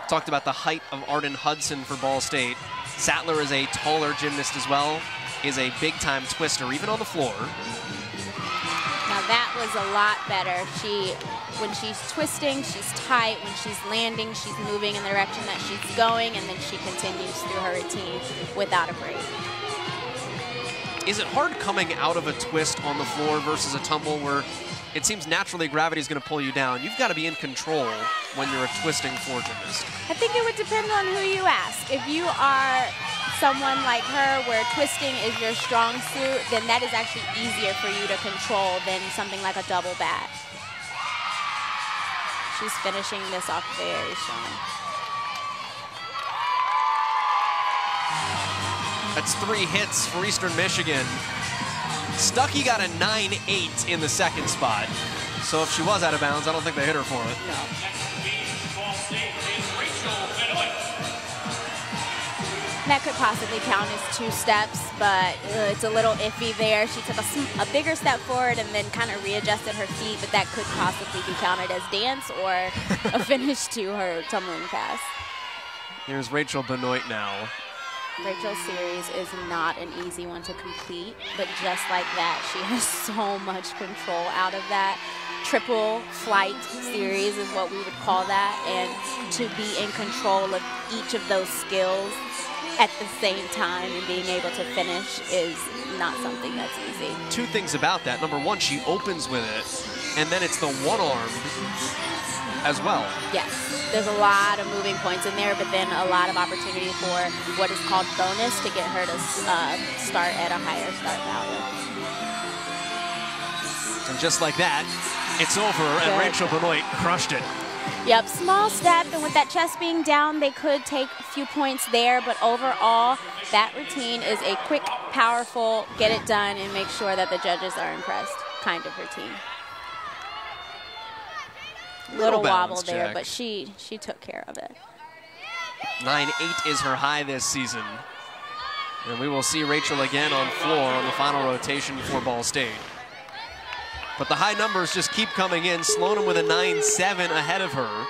Speaker 1: Talked about the height of Arden Hudson for Ball State. Sattler is a taller gymnast as well, is a big-time twister, even on the floor.
Speaker 2: Now that was a lot better. When she's twisting, she's tight. When she's landing, she's moving in the direction that she's going, and then she continues through her routine without a break.
Speaker 1: Is it hard coming out of a twist on the floor versus a tumble where it seems naturally gravity is going to pull you down? You've got to be in control when you're a twisting floor gymnast.
Speaker 2: I think it would depend on who you ask. If you are someone like her where twisting is your strong suit, then that is actually easier for you to control than something like a double back. She's finishing this off very strong.
Speaker 1: That's 3 hits for Eastern Michigan. Stuckey got a 9.8 in the second spot. So if she was out of bounds, I don't think they hit her for it.
Speaker 2: No. That could possibly count as 2 steps, but it's a little iffy there. She took a bigger step forward and then kind of readjusted her feet, but that could possibly be counted as dance or a finish to her tumbling pass.
Speaker 1: Here's Rachel Benoit now.
Speaker 2: Rachel's series is not an easy one to complete, but just like that, she has so much control out of that. Triple flight series is what we would call that, and to be in control of each of those skills at the same time and being able to finish is not something that's easy.
Speaker 1: 2 things about that. Number 1, she opens with it, and then it's the one-arm as well.
Speaker 2: Yes, there's a lot of moving points in there, but then a lot of opportunity for what is called bonus to get her to start at a higher start value.
Speaker 1: And just like that, it's over, and Rachel Benoit crushed it.
Speaker 2: Yep, small step, and with that chest being down, they could take a few points there, but overall, that routine is a quick, powerful, get it done and make sure that the judges are impressed kind of routine. Little wobble there, but she took care of it.
Speaker 1: 9-8 is her high this season. And we will see Rachel again on floor on the final rotation for Ball State. But the high numbers just keep coming in. Slonim with a 9-7 ahead of her.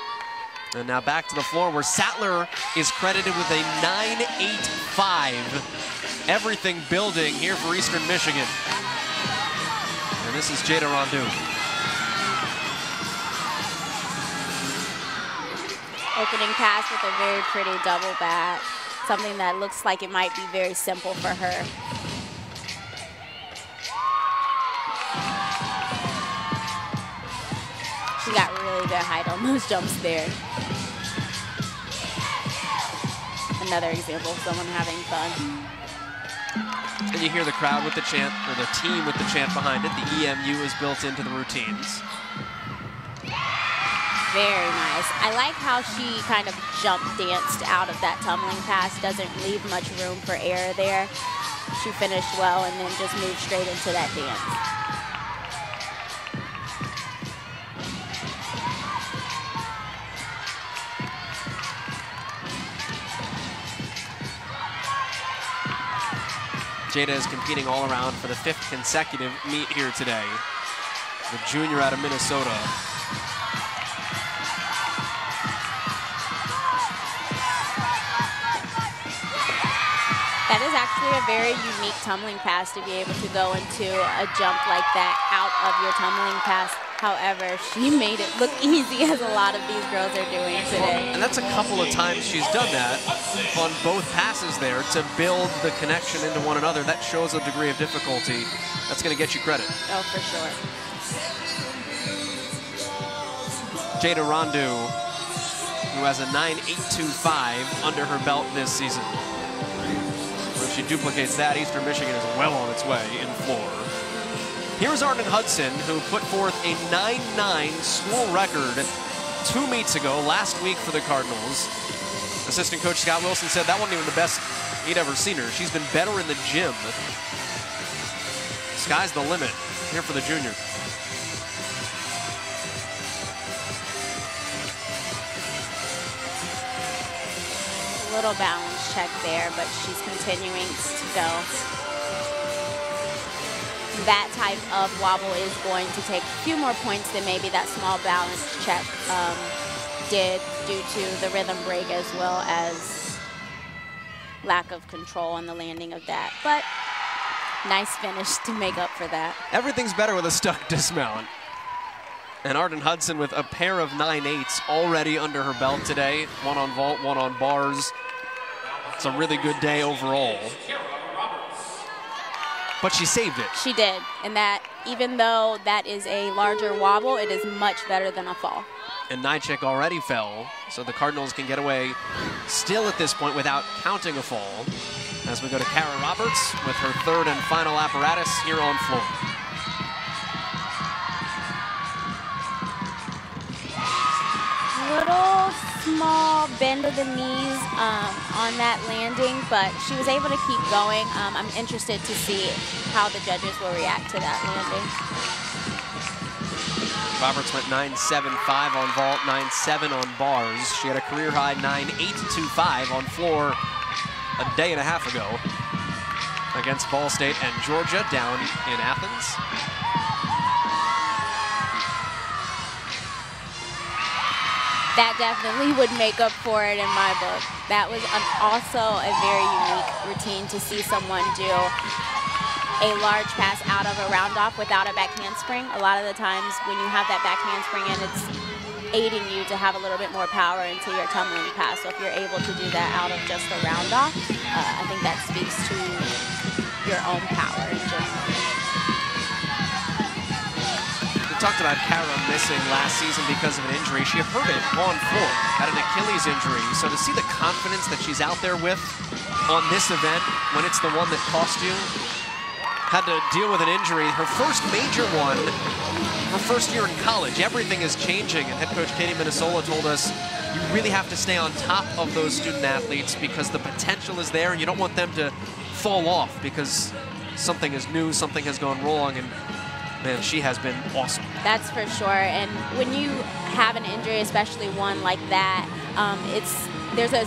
Speaker 1: And now back to the floor where Sattler is credited with a 9-8-5. Everything building here for Eastern Michigan. And this is Jada Rondeau.
Speaker 2: Opening pass with a very pretty double back. Something that looks like it might be very simple for her. She got really good height on those jumps there. Another example of someone having fun.
Speaker 1: And you hear the crowd with the chant, or the team with the chant behind it. The EMU is built into the routines.
Speaker 2: Very nice. I like how she kind of jump danced out of that tumbling pass. Doesn't leave much room for error there. She finished well and then just moved straight into that dance.
Speaker 1: Jada is competing all around for the 5th consecutive meet here today. The junior out of Minnesota.
Speaker 2: That is actually a very unique tumbling pass to be able to go into a jump like that out of your tumbling pass. However, she made it look easy, as a lot of these girls are doing today.
Speaker 1: And that's a couple of times she's done that on both passes there to build the connection into one another. That shows a degree of difficulty. That's going to get you credit.
Speaker 2: Oh, for sure.
Speaker 1: Jada Rondeau, who has a 9.825 under her belt this season. If she duplicates that, Eastern Michigan is well on its way in floor. Here's Arden Hudson, who put forth a 9-9 school record 2 meets ago, last week for the Cardinals. Assistant coach Scott Wilson said that wasn't even the best he'd ever seen her. She's been better in the gym. Sky's the limit here for the junior.
Speaker 2: Little balance check there, but she's continuing to go. That type of wobble is going to take a few more points than maybe that small balance check did, due to the rhythm break as well as lack of control on the landing of that. But nice finish to make up for that.
Speaker 1: Everything's better with a stuck dismount. And Arden Hudson with a pair of 9.8s already under her belt today. One on vault, one on bars. It's a really good day overall. But she saved it.
Speaker 2: She did. And that, even though that is a larger wobble, it is much better than a fall.
Speaker 1: And Nychik already fell, so the Cardinals can get away still at this point without counting a fall. As we go to Kara Roberts with her 3rd and final apparatus here on floor.
Speaker 2: Little small bend of the knees on that landing, but she was able to keep going. I'm interested to see how the judges will react to that landing.
Speaker 1: Roberts went 9.75 on vault, 9.7 on bars. She had a career high 9.825 on floor a day and a half ago against Ball State and Georgia down in Athens.
Speaker 2: That definitely would make up for it in my book. That was also a very unique routine to see someone do a large pass out of a round off without a back handspring. A lot of the times when you have that back handspring in, it's aiding you to have a little bit more power into your tumbling pass. So if you're able to do that out of just a round off, I think that speaks to your own power in general.
Speaker 1: We talked about Kara missing last season because of an injury. She hurt it on floor, had an Achilles injury. So to see the confidence that she's out there with on this event, when it's the one that cost you, had to deal with an injury, her first major one, her first year in college. Everything is changing, and head coach Katie Minnesola told us you really have to stay on top of those student athletes because the potential is there, and you don't want them to fall off because something is new, something has gone wrong, and man, she has been awesome.
Speaker 2: That's for sure. And when you have an injury, especially one like that, there's a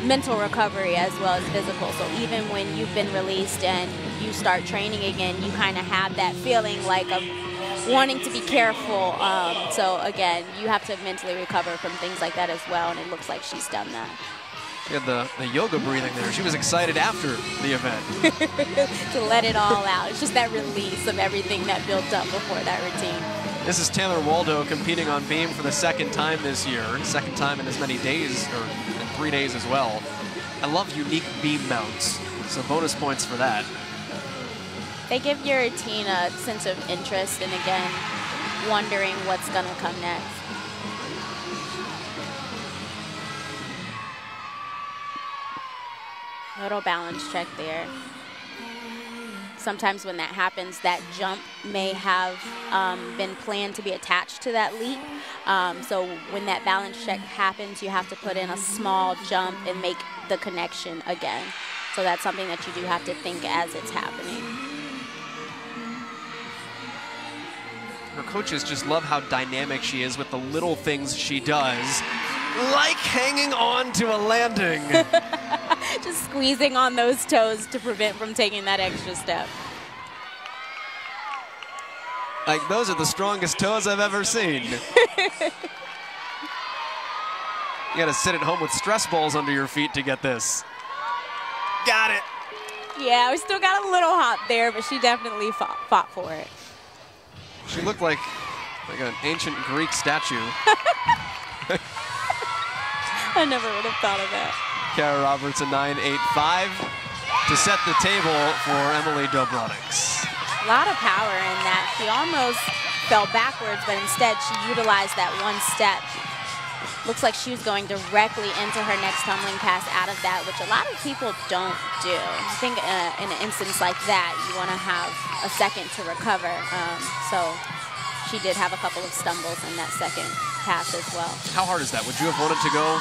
Speaker 2: mental recovery as well as physical. So even when you've been released and you start training again, you kind of have that feeling like of wanting to be careful. So again, you have to mentally recover from things like that as well, and it looks like she's done that.
Speaker 1: She had the yoga breathing there. She was excited after the event.
Speaker 2: To let it all out. It's just that release of everything that built up before that routine.
Speaker 1: This is Taylor Waldo competing on beam for the second time this year. Second time in as many days, or in 3 days as well. I love unique beam mounts, so bonus points for that.
Speaker 2: They give your routine a sense of interest and, again, wondering what's going to come next. Little balance check there. Sometimes when that happens, that jump may have been planned to be attached to that leap. So when that balance check happens, you have to put in a small jump and make the connection again. So that's something that you do have to think as it's happening.
Speaker 1: Her coaches just love how dynamic she is with the little things she does, like hanging on to a landing.
Speaker 2: Just squeezing on those toes to prevent from taking that extra step.
Speaker 1: Like, those are the strongest toes I've ever seen. You gotta sit at home with stress balls under your feet to get this. Got it.
Speaker 2: Yeah, we still got a little hop there, but she definitely fought for it.
Speaker 1: She looked like an ancient Greek statue.
Speaker 2: I never would have thought of that.
Speaker 1: Kara Roberts a 9.85 to set the table for Emily Dobronics.
Speaker 2: A lot of power in that. She almost fell backwards, but instead she utilized that one step. Looks like she was going directly into her next tumbling pass out of that, which a lot of people don't do. I think in an instance like that, you want to have a second to recover. So she did have a couple of stumbles in that second pass as well.
Speaker 1: How hard is that? Would you have wanted to go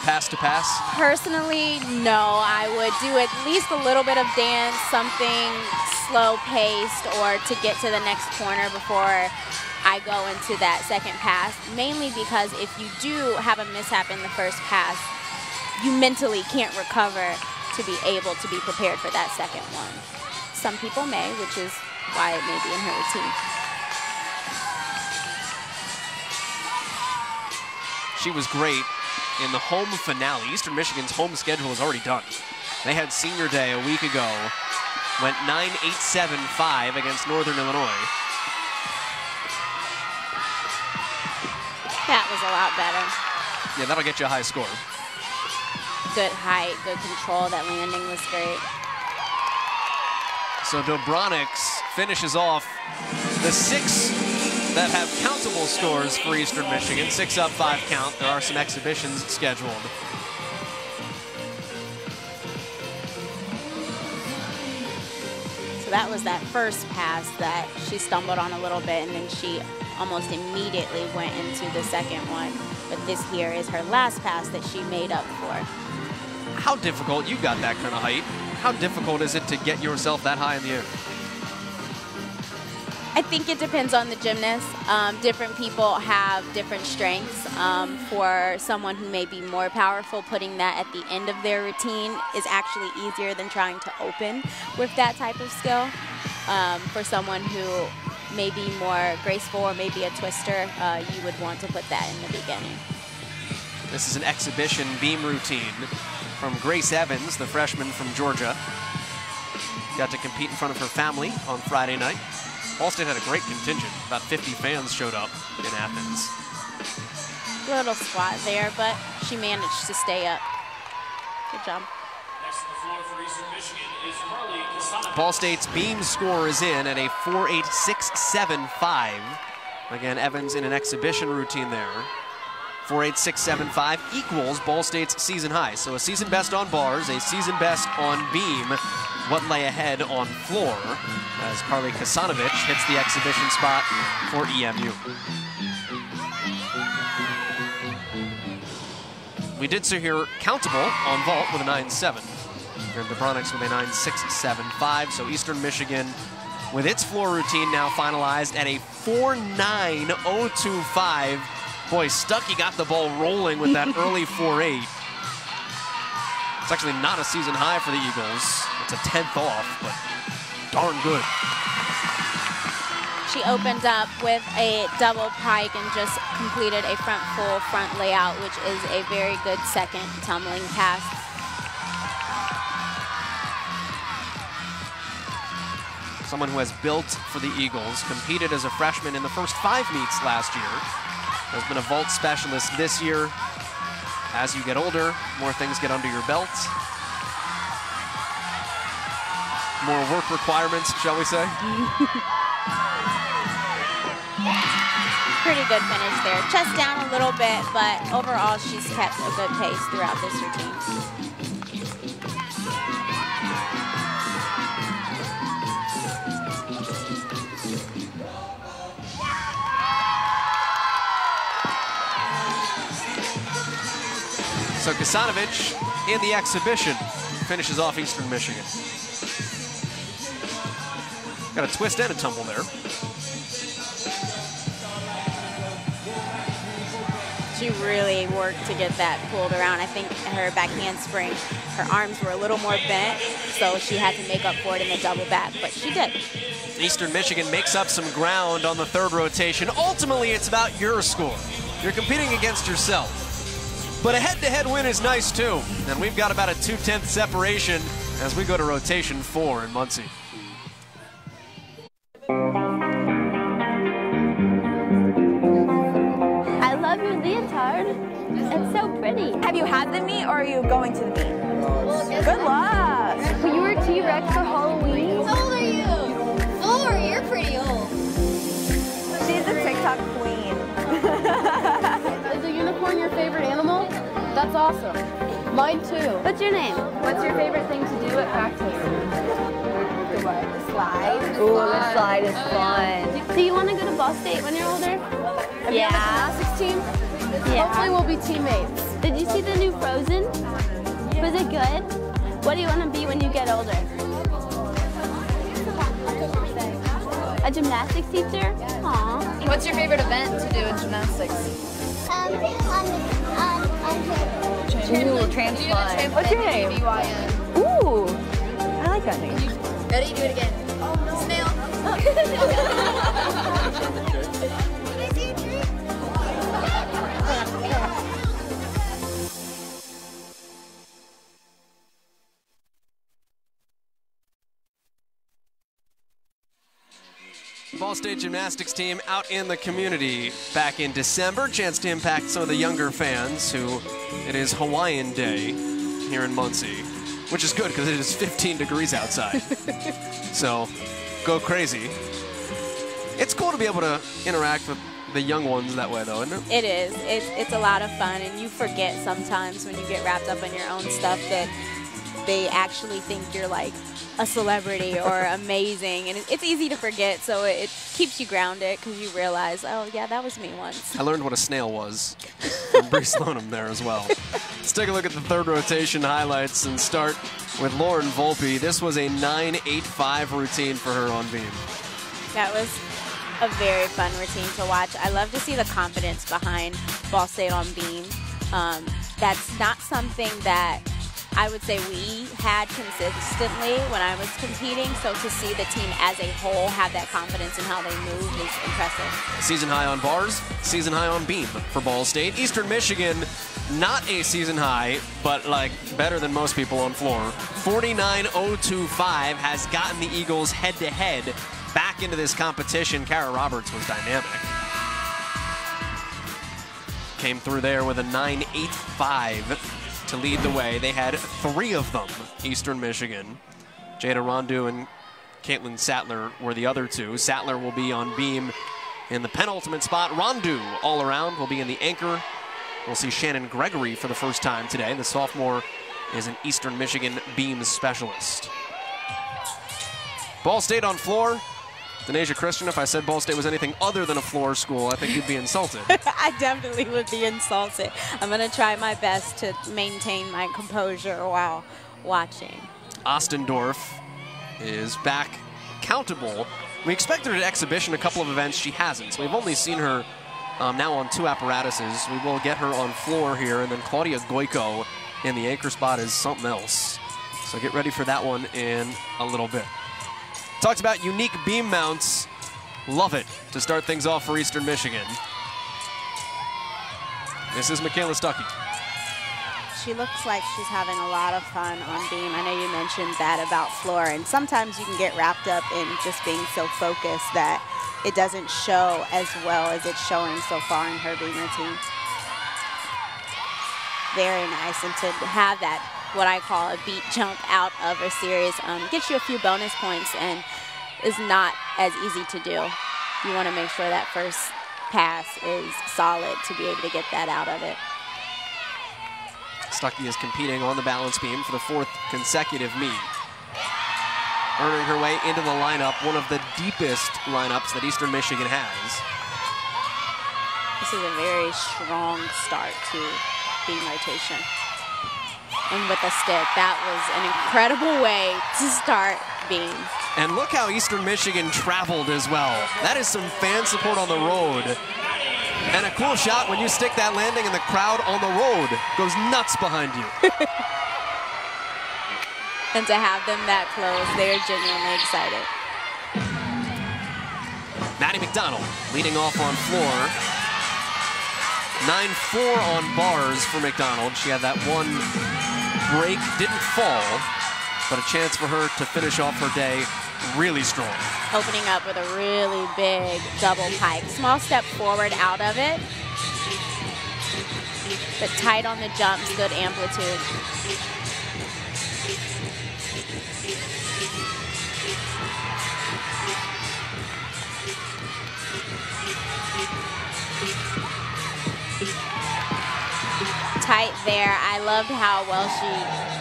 Speaker 1: pass to pass?
Speaker 2: Personally, no. I would do at least a little bit of dance, something slow-paced, or to get to the next corner before I go into that second pass, mainly because if you do have a mishap in the first pass, you mentally can't recover to be able to be prepared for that second one. Some people may, which is why it may be in her routine.
Speaker 1: She was great in the home finale. Eastern Michigan's home schedule is already done. They had senior day a week ago, went 9.875 against Northern Illinois.
Speaker 2: That was a lot better.
Speaker 1: Yeah, that'll get you a high score.
Speaker 2: Good height, good control. That landing was great.
Speaker 1: So Dobronics finishes off the 6 that have countable scores for Eastern Michigan. 6 up, 5 count. There are some exhibitions scheduled.
Speaker 2: So that was that first pass that she stumbled on a little bit, and then she almost immediately went into the second one. But this here is her last pass that she made up for.
Speaker 1: How difficult, you got that kind of height, how difficult is it to get yourself that high in the air?
Speaker 2: I think it depends on the gymnast. Different people have different strengths. For someone who may be more powerful, putting that at the end of their routine is actually easier than trying to open with that type of skill. For someone who may be more graceful or maybe a twister, you would want to put that in the beginning.
Speaker 1: This is an exhibition beam routine from Grace Evans, the freshman from Georgia. Got to compete in front of her family on Friday night. Ball State had a great contingent. About 50 fans showed up in Athens.
Speaker 2: Little squat there, but she managed to stay up. Good job.
Speaker 3: Next on the floor for Eastern Michigan is Marley Kasana.
Speaker 1: Ball State's beam score is in at a 4.8675. Again, Evans in an exhibition routine there. 4.8675 equals Ball State's season high. So a season best on bars, a season best on beam. what lay ahead on floor as Carly Kasanovic hits the exhibition spot for EMU. We did see here countable on vault with a 9.7. And the Bronics with a 9.675. So Eastern Michigan with its floor routine now finalized at a 4.9.025. Boy, Stuckey got the ball rolling with that early 4.8. It's actually not a season high for the Eagles. It's a 10th off, but darn good.
Speaker 2: She opened up with a double pike and just completed a full front layout, which is a very good second tumbling pass.
Speaker 1: Someone who has built for the Eagles, competed as a freshman in the first 5 meets last year, has been a vault specialist this year. As you get older, more things get under your belt. More work requirements, shall we say?
Speaker 2: Pretty good finish there. Chest down a little bit, but overall she's kept a good pace throughout this routine.
Speaker 1: So Kasanovic in the exhibition finishes off Eastern Michigan. Got a twist and a tumble there.
Speaker 2: She really worked to get that pulled around. I think her back handspring, her arms were a little more bent, so she had to make up for it in the double back, but she did.
Speaker 1: Eastern Michigan makes up some ground on the third rotation. Ultimately, it's about your score. You're competing against yourself. But a head-to-head win is nice, too. And we've got about a 2/10 separation as we go to rotation 4 in Muncie.
Speaker 4: I love your leotard. It's so pretty.
Speaker 5: Have you had the meet or are you going to the meet? Good luck.
Speaker 4: Well, you were T-Rex for Halloween.
Speaker 6: How old are you? 4, you're pretty old.
Speaker 5: She's a TikTok queen.
Speaker 7: Is a unicorn your favorite animal? That's awesome. Mine too.
Speaker 4: What's your name?
Speaker 7: What's your favorite thing to do at practice?
Speaker 5: The slide.
Speaker 4: Ooh, the slide is fun. Do you want to go to Ball State when you're older?
Speaker 7: Have you on the gymnastics team?
Speaker 4: Yeah.
Speaker 7: Hopefully we'll be teammates.
Speaker 4: Did you see the new Frozen? Was it good? What do you want to be when you get older? A gymnastics teacher? Aww.
Speaker 7: What's your favorite event to do in gymnastics?
Speaker 5: Ooh, trans-fun. What's your name?
Speaker 7: BYN.
Speaker 5: Ooh, I like that name.
Speaker 6: Ready? Do it again. Snail.
Speaker 1: Ball State gymnastics team out in the community back in December. Chance to impact some of the younger fans who it is Hawaiian Day here in Muncie, which is good because it is 15 degrees outside. So go crazy. It's cool to be able to interact with the young ones that way though, isn't it?
Speaker 2: It is. It's a lot of fun, and you forget sometimes when you get wrapped up in your own stuff that they actually think you're like a celebrity or amazing, and it's easy to forget, so it keeps you grounded because you realize, oh yeah, that was me once.
Speaker 1: I learned what a snail was from Brees Lonham there as well. Let's take a look at the third rotation highlights and start with Lauren Volpe. This was a 9.85 routine for her on beam.
Speaker 2: That was a very fun routine to watch. I love to see the confidence behind Ball State on beam. That's not something that I would say we had consistently when I was competing, so to see the team as a whole have that confidence in how they move is impressive.
Speaker 1: Season high on bars, season high on beam for Ball State. Eastern Michigan, not a season high, but like better than most people on floor. 49.025 has gotten the Eagles head-to-head back into this competition. Kara Roberts was dynamic. Came through there with a 9.85 to lead the way. They had 3 of them, Eastern Michigan. Jada Rondu and Caitlin Sattler were the other 2. Sattler will be on beam in the penultimate spot. Rondu all around will be in the anchor. We'll see Shannon Gregory for the first time today. The sophomore is an Eastern Michigan beam specialist. Ball State on floor. Denasia Christian, if I said Ball State was anything other than a floor school, I think you'd be insulted.
Speaker 2: I definitely would be insulted. I'm going to try my best to maintain my composure while watching.
Speaker 1: Ostendorf is back countable. We expected her to exhibition a couple of events. She hasn't. So we've only seen her now on 2 apparatuses. We will get her on floor here. And then Claudia Goico in the anchor spot is something else. So get ready for that one in a little bit. Talked about unique beam mounts. Love it to start things off for Eastern Michigan. This is Michaela Stuckey.
Speaker 2: She looks like she's having a lot of fun on beam. I know you mentioned that about floor, and sometimes you can get wrapped up in just being so focused that it doesn't show as well as it's showing so far in her beam routine. Very nice, and to have that, what I call a beat jump out of a series, gets you a few bonus points and is not as easy to do. You want to make sure that first pass is solid to be able to get that out of it.
Speaker 1: Stuckey is competing on the balance beam for the 4th consecutive meet. Earning her way into the lineup, one of the deepest lineups that Eastern Michigan has.
Speaker 2: This is a very strong start to beam rotation. And with a stick, that was an incredible way to start beam.
Speaker 1: And look how Eastern Michigan traveled as well. That is some fan support on the road. And a cool shot when you stick that landing and the crowd on the road goes nuts behind you.
Speaker 2: And to have them that close, they're genuinely excited.
Speaker 1: Maddie McDonald leading off on floor. 9-4 on bars for McDonald. She had that one break, didn't fall, but a chance for her to finish off her day really strong.
Speaker 2: Opening up with a really big double pike. Small step forward out of it, but tight on the jumps, good amplitude. Tight there. I loved how well she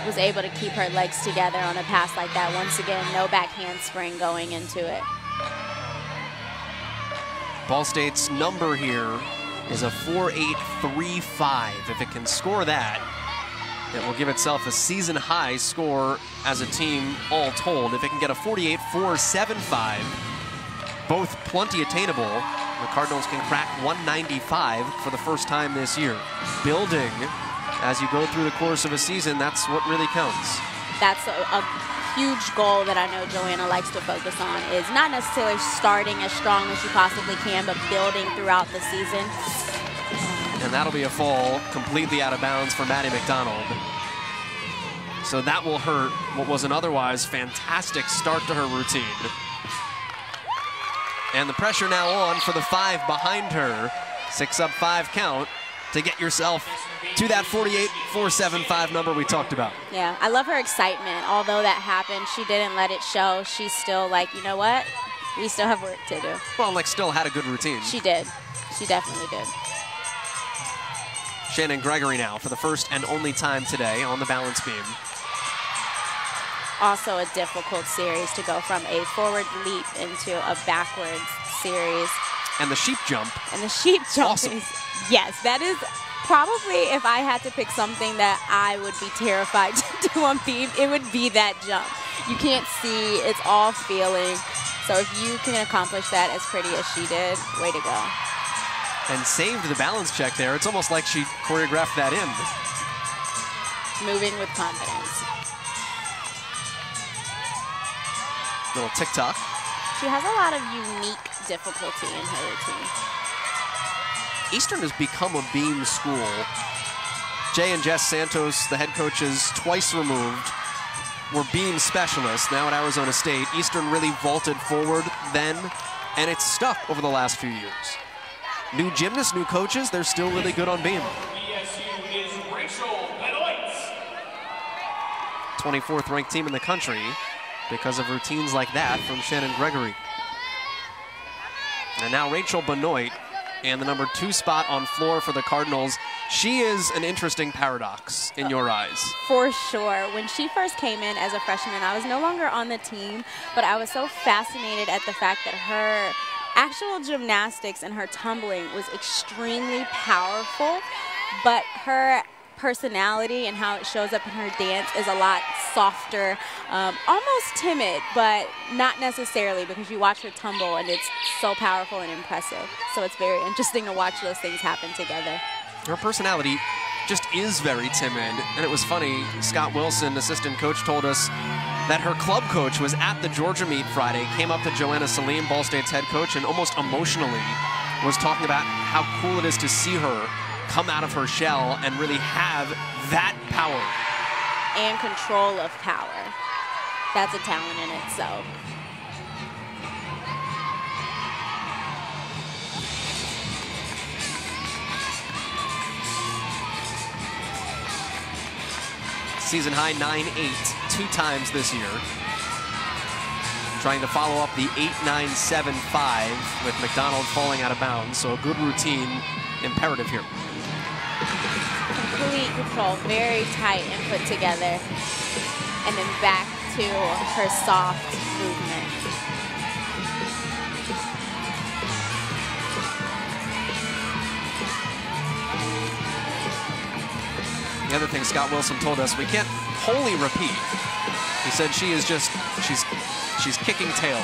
Speaker 2: was able to keep her legs together on a pass like that. Once again, no back handspring going into it.
Speaker 1: Ball State's number here is a 4.835. If it can score that, it will give itself a season high score as a team all told. If it can get a 48.475, both plenty attainable. The Cardinals can crack 195 for the first time this year. Building as you go through the course of a season, that's what really counts.
Speaker 2: That's a huge goal that I know Joanna likes to focus on, is not necessarily starting as strong as you possibly can, but building throughout the season.
Speaker 1: And that'll be a fall completely out of bounds for Maddie McDonald. So that will hurt what was an otherwise fantastic start to her routine. And the pressure now on for the 5 behind her. 6 up 5 count to get yourself to that 48.475 number we talked about.
Speaker 2: Yeah, I love her excitement. Although that happened, she didn't let it show. She's still like, you know what? We still have work to do.
Speaker 1: Well, like still had a good routine.
Speaker 2: She did. She definitely did.
Speaker 1: Shannon Gregory now for the first and only time today on the balance beam.
Speaker 2: Also a difficult series to go from a forward leap into a backwards series.
Speaker 1: And the sheep jump.
Speaker 2: And the sheep jump
Speaker 1: awesome.
Speaker 2: is, yes, that is probably, if I had to pick something that I would be terrified to do on beam, it would be that jump. You can't see, it's all feeling. So if you can accomplish that as pretty as she did, way to go.
Speaker 1: And saved the balance check there. It's almost like she choreographed that in.
Speaker 2: Moving with confidence.
Speaker 1: Little tick-tock.
Speaker 2: She has a lot of unique difficulty in her routine.
Speaker 1: Eastern has become a beam school. Jay and Jess Santos, the head coaches, twice removed, were beam specialists now at Arizona State. Eastern really vaulted forward then, and it's stuck over the last few years. New gymnasts, new coaches, they're still really good on beam. 24th ranked team in the country because of routines like that from Shannon Gregory. And now Rachel Benoit in the number 2 spot on floor for the Cardinals. She is an interesting paradox in your eyes.
Speaker 2: For sure. When she first came in as a freshman, I was no longer on the team, but I was so fascinated at the fact that her actual gymnastics and her tumbling was extremely powerful, but her personality and how it shows up in her dance is a lot softer, almost timid, but not necessarily, because you watch her tumble and it's so powerful and impressive. So it's very interesting to watch those things happen together.
Speaker 1: Her personality just is very timid, and it was funny, Scott Wilson, assistant coach, told us that her club coach was at the Georgia meet Friday, came up to Joanna Salim, Ball State's head coach, and almost emotionally was talking about how cool it is to see her come out of her shell and really have that power.
Speaker 2: And control of power. That's a talent in itself.
Speaker 1: Season high 9-8, 2 times this year. Trying to follow up the 8-9-7-5 with McDonald falling out of bounds, so a good routine imperative here.
Speaker 2: Complete control, very tight and put together. And then back to her soft movement.
Speaker 1: The other thing Scott Wilson told us, we can't wholly repeat. He said she is just, she's kicking tail.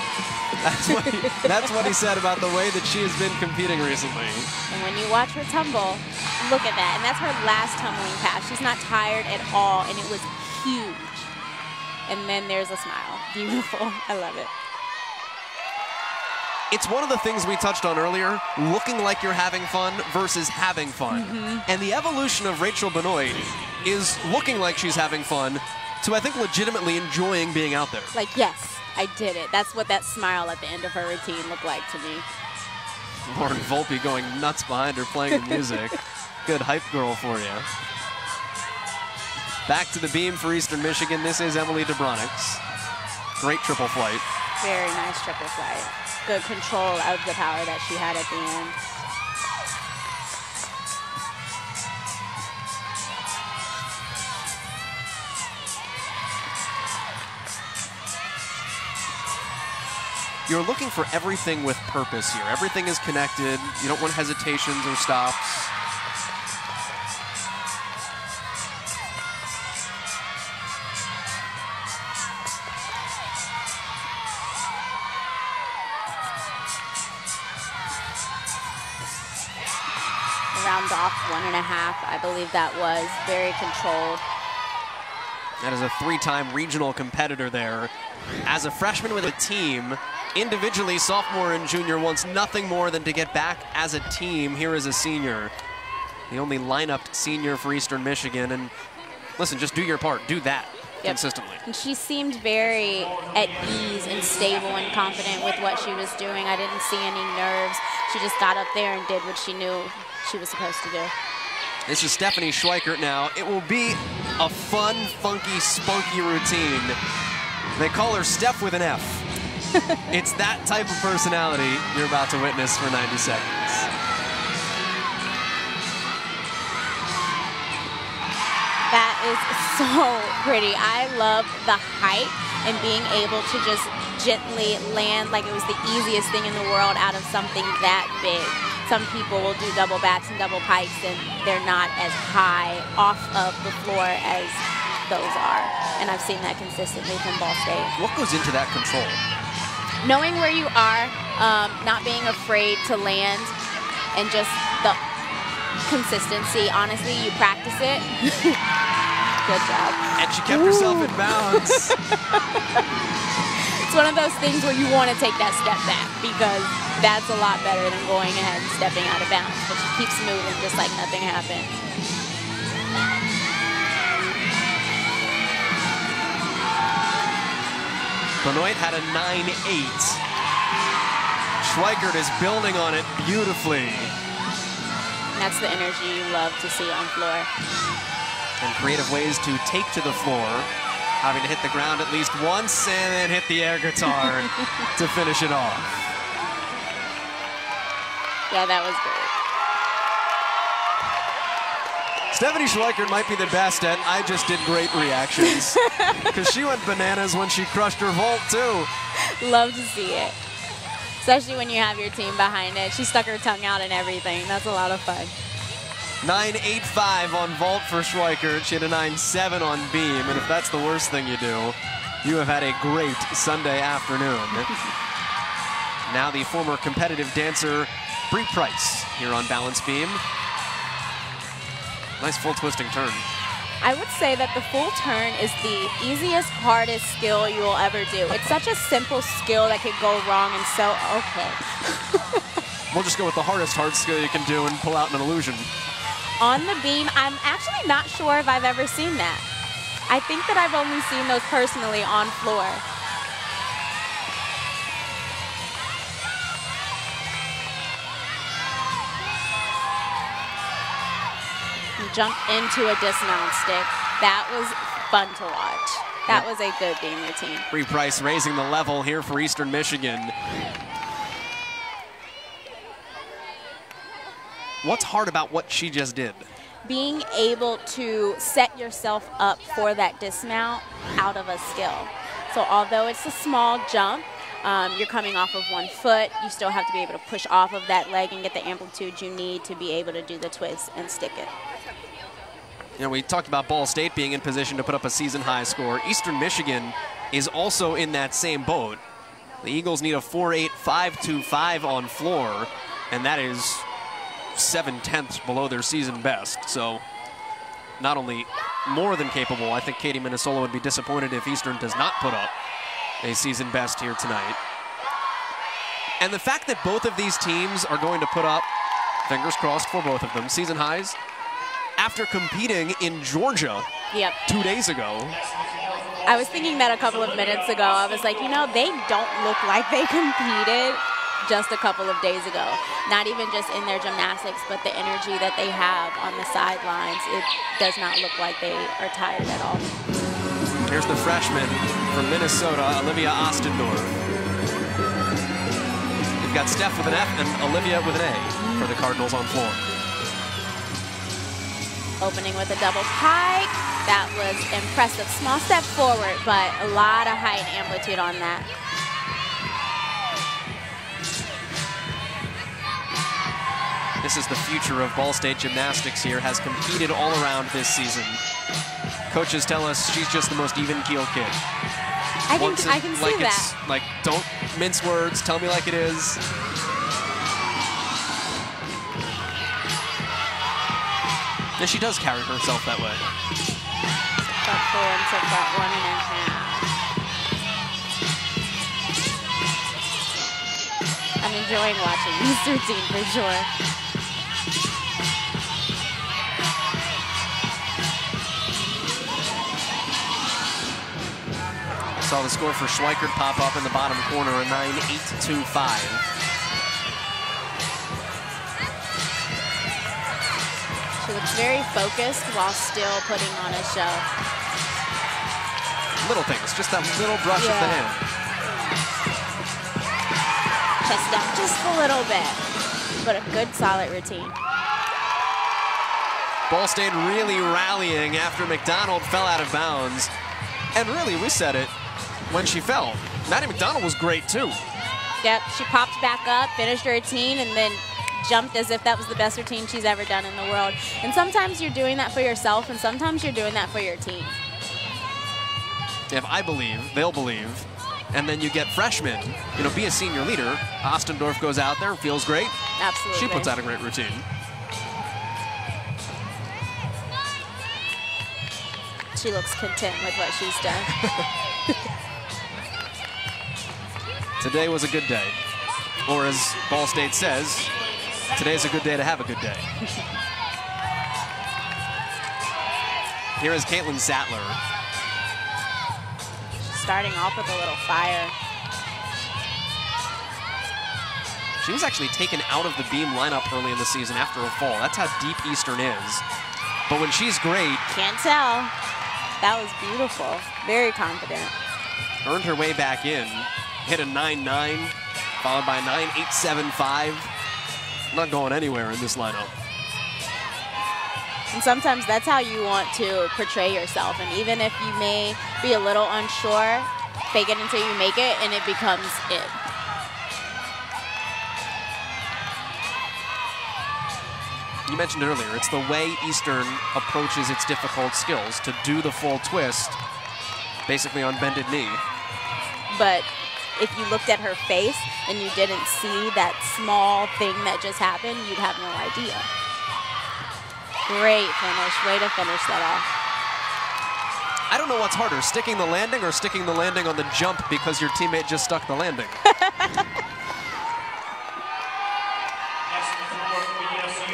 Speaker 1: That's what he said about the way that she has been competing recently.
Speaker 2: And when you watch her tumble, look at that. And that's her last tumbling pass. She's not tired at all, and it was huge. And then there's a smile. Beautiful. I love it.
Speaker 1: It's one of the things we touched on earlier, looking like you're having fun versus having fun. And the evolution of Rachel Benoit is looking like she's having fun to, I think, legitimately enjoying being out there.
Speaker 2: Like, yes, I did it. That's what that smile at the end of her routine looked like to me.
Speaker 1: Lauren Volpe going nuts behind her playing the music. Good hype girl for you. Back to the beam for Eastern Michigan. This is Emily Debronix. Great triple flight.
Speaker 2: Very nice triple flight. Good control of the power that she had at the end.
Speaker 1: You're looking for everything with purpose here. Everything is connected. You don't want hesitations or stops.
Speaker 2: Round off 1.5, I believe that was. Very controlled.
Speaker 1: That is a 3-time regional competitor there. As a freshman with a team, individually, sophomore and junior wants nothing more than to get back as a team here as a senior. The only lineup senior for Eastern Michigan. And listen, just do your part. Do that consistently.
Speaker 2: And she seemed very at ease and stable and confident with what she was doing. I didn't see any nerves. She just got up there and did what she knew she was supposed to do.
Speaker 1: This is Stephanie Schweikert now. It will be a fun, funky, spunky routine. They call her Steph with an F. It's that type of personality you're about to witness for 90 seconds.
Speaker 2: That is so pretty. I love the height and being able to just gently land like it was the easiest thing in the world out of something that big. Some people will do double backs and double pikes and they're not as high off of the floor as those are. And I've seen that consistently from Ball State.
Speaker 1: What goes into that control?
Speaker 2: Knowing where you are, not being afraid to land, and just the consistency. Honestly, you practice it. Good job.
Speaker 1: And she kept herself in bounds.
Speaker 2: It's one of those things where you want to take that step back because that's a lot better than going ahead and stepping out of bounds. But she keeps moving just like nothing happened.
Speaker 1: Benoit had a 9-8. Schweikert is building on it beautifully.
Speaker 2: And that's the energy you love to see on floor.
Speaker 1: And creative ways to take to the floor, having to hit the ground at least once and then hit the air guitar to finish it off.
Speaker 2: Yeah, that was great.
Speaker 1: Stephanie Schweikert might be the best at I just did great reactions. Because she went bananas when she crushed her vault, too.
Speaker 2: Love to see it. Especially when you have your team behind it. She stuck her tongue out and everything. That's a lot of fun.
Speaker 1: 9.85 on vault for Schweikert. She had a 9.7 on beam. And if that's the worst thing you do, you have had a great Sunday afternoon. Now the former competitive dancer, Bree Price, here on balance beam. Nice full twisting turn.
Speaker 2: I would say that the full turn is the easiest, hardest skill you will ever do. It's such a simple skill that could go wrong and so, okay.
Speaker 1: We'll just go with the hardest hard skill you can do and pull out an illusion.
Speaker 2: On the beam, I'm actually not sure if I've ever seen that. I think that I've only seen those personally on floor. Jump into a dismount stick. That was fun to watch. That was a good beam routine.
Speaker 1: Bree Price raising the level here for Eastern Michigan. What's hard about what she just did?
Speaker 2: Being able to set yourself up for that dismount out of a skill. So although it's a small jump, you're coming off of one foot, you still have to be able to push off of that leg and get the amplitude you need to be able to do the twist and stick it.
Speaker 1: You know, we talked about Ball State being in position to put up a season-high score. Eastern Michigan is also in that same boat. The Eagles need a 4.8-5.25 on floor, and that is 7/10 below their season best. So not only more than capable, I think Katie Minnesota would be disappointed if Eastern does not put up a season best here tonight. And the fact that both of these teams are going to put up, fingers crossed for both of them, season highs, after competing in Georgia 2 days ago.
Speaker 2: I was thinking that a couple of minutes ago. I was like, you know, they don't look like they competed just a couple of days ago. Not even just in their gymnastics, but the energy that they have on the sidelines. It does not look like they are tired at all.
Speaker 1: Here's the freshman from Minnesota, Olivia Ostendorf. You've got Steph with an F and Olivia with an A for the Cardinals on floor.
Speaker 2: Opening with a double pike. That was impressive. Small step forward, but a lot of height and amplitude on that.
Speaker 1: This is the future of Ball State gymnastics here, has competed all around this season. Coaches tell us she's just the most even-keeled kid.
Speaker 2: I can see that.
Speaker 1: Like, don't mince words, tell me like it is. And she does carry herself that way.
Speaker 2: Got 4 and took that 1.5. I'm enjoying watching this routine for sure.
Speaker 1: Saw the score for Schweikert pop up in the bottom corner, a 9.825.
Speaker 2: She looks very focused while still putting on a show.
Speaker 1: Little things, just that little brush of the hand.
Speaker 2: Chest down just a little bit, but a good solid routine.
Speaker 1: Ball State really rallying after McDonald fell out of bounds. And really, we said it when she fell. Maddie McDonald was great too.
Speaker 2: Yep, she popped back up, finished her routine, and then jumped as if that was the best routine she's ever done in the world. And sometimes you're doing that for yourself, and sometimes you're doing that for your team.
Speaker 1: If I believe, they'll believe. And then you get freshmen, you know, be a senior leader. Ostendorf goes out there and feels great.
Speaker 2: Absolutely.
Speaker 1: She puts out a great routine.
Speaker 2: She looks content with what she's done.
Speaker 1: Today was a good day. Or as Ball State says, today's a good day to have a good day. Here is Caitlin Sattler.
Speaker 2: Starting off with a little fire.
Speaker 1: She was actually taken out of the beam lineup early in the season after a fall. That's how deep Eastern is. But when she's great...
Speaker 2: Can't tell. That was beautiful. Very confident.
Speaker 1: Earned her way back in. Hit a 9.9, followed by 9.875. Not going anywhere in this lineup.
Speaker 2: And sometimes that's how you want to portray yourself. And even if you may be a little unsure, fake it until you make it, and it becomes it.
Speaker 1: You mentioned earlier, it's the way Eastern approaches its difficult skills to do the full twist, basically on bended knee.
Speaker 2: But if you looked at her face and you didn't see that small thing that just happened, you'd have no idea. Great finish, way to finish that off.
Speaker 1: I don't know what's harder, sticking the landing or sticking the landing on the jump because your teammate just stuck the landing.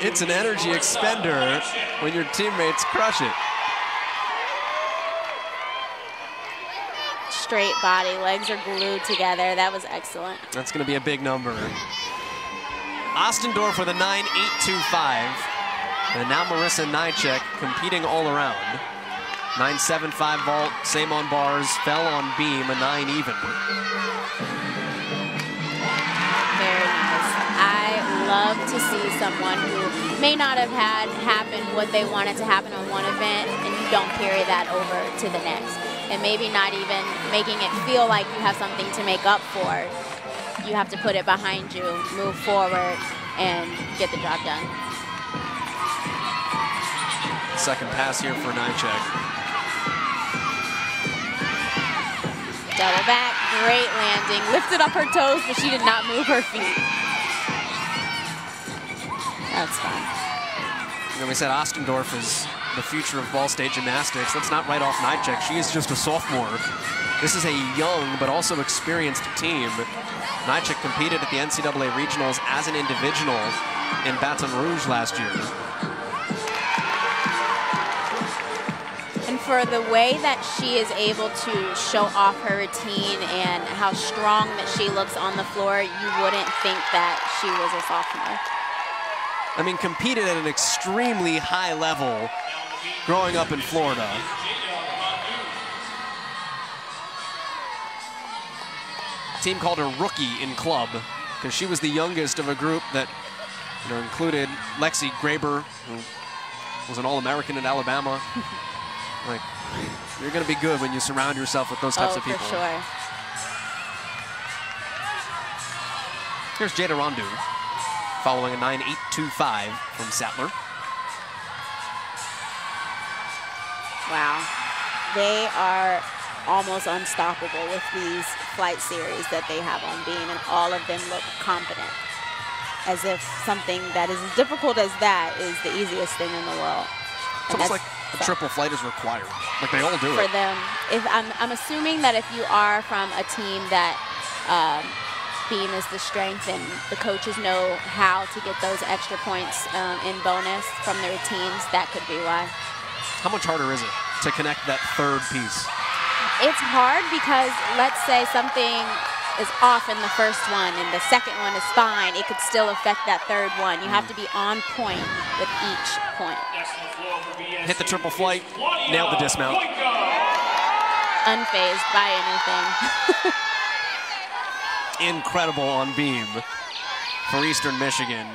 Speaker 1: It's an energy expender when your teammates crush it.
Speaker 2: Straight body, legs are glued together. That was excellent.
Speaker 1: That's going to be a big number. Ostendorf with a 9.825. And now Marissa Nychek competing all around. 9.75 vault, same on bars, fell on beam, a 9 even.
Speaker 2: Very nice. I love to see someone who may not have had happen what they wanted to happen on one event, and you don't carry that over to the next. And maybe not even making it feel like you have something to make up for. You have to put it behind you, move forward, and get the job done.
Speaker 1: Second pass here for Nychek.
Speaker 2: Double back, great landing. Lifted up her toes, but she did not move her feet. That's fun.
Speaker 1: You know, we said Ostendorf is the future of Ball State gymnastics. Let's not write off Nychek. She is just a sophomore. This is a young but also experienced team. Nychek competed at the NCAA Regionals as an individual in Baton Rouge last year.
Speaker 2: And for the way that she is able to show off her routine and how strong that she looks on the floor, you wouldn't think that she was a sophomore.
Speaker 1: I mean, competed at an extremely high level growing up in Florida. Team called her rookie in club because she was the youngest of a group that, you know, included Lexi Graber, who was an All-American at Alabama. Like, you're going to be good when you surround yourself with those types of people.
Speaker 2: For sure.
Speaker 1: Here's Jada Rondu, following a 9.825 from Sattler.
Speaker 2: Wow. They are almost unstoppable with these flight series that they have on beam, and all of them look confident, as if something that is as difficult as that is the easiest thing in the world.
Speaker 1: It's almost like a triple flight is required. Like, they all do it.
Speaker 2: For them. If I'm assuming that if you are from a team that beam is the strength and the coaches know how to get those extra points in bonus from their teams, that could be why.
Speaker 1: How much harder is it to connect that third piece?
Speaker 2: It's hard because let's say something is off in the first one and the second one is fine, it could still affect that third one. You have to be on point with each point.
Speaker 1: Hit the triple flight, nailed the dismount.
Speaker 2: Unfazed by anything.
Speaker 1: Incredible on beam for Eastern Michigan.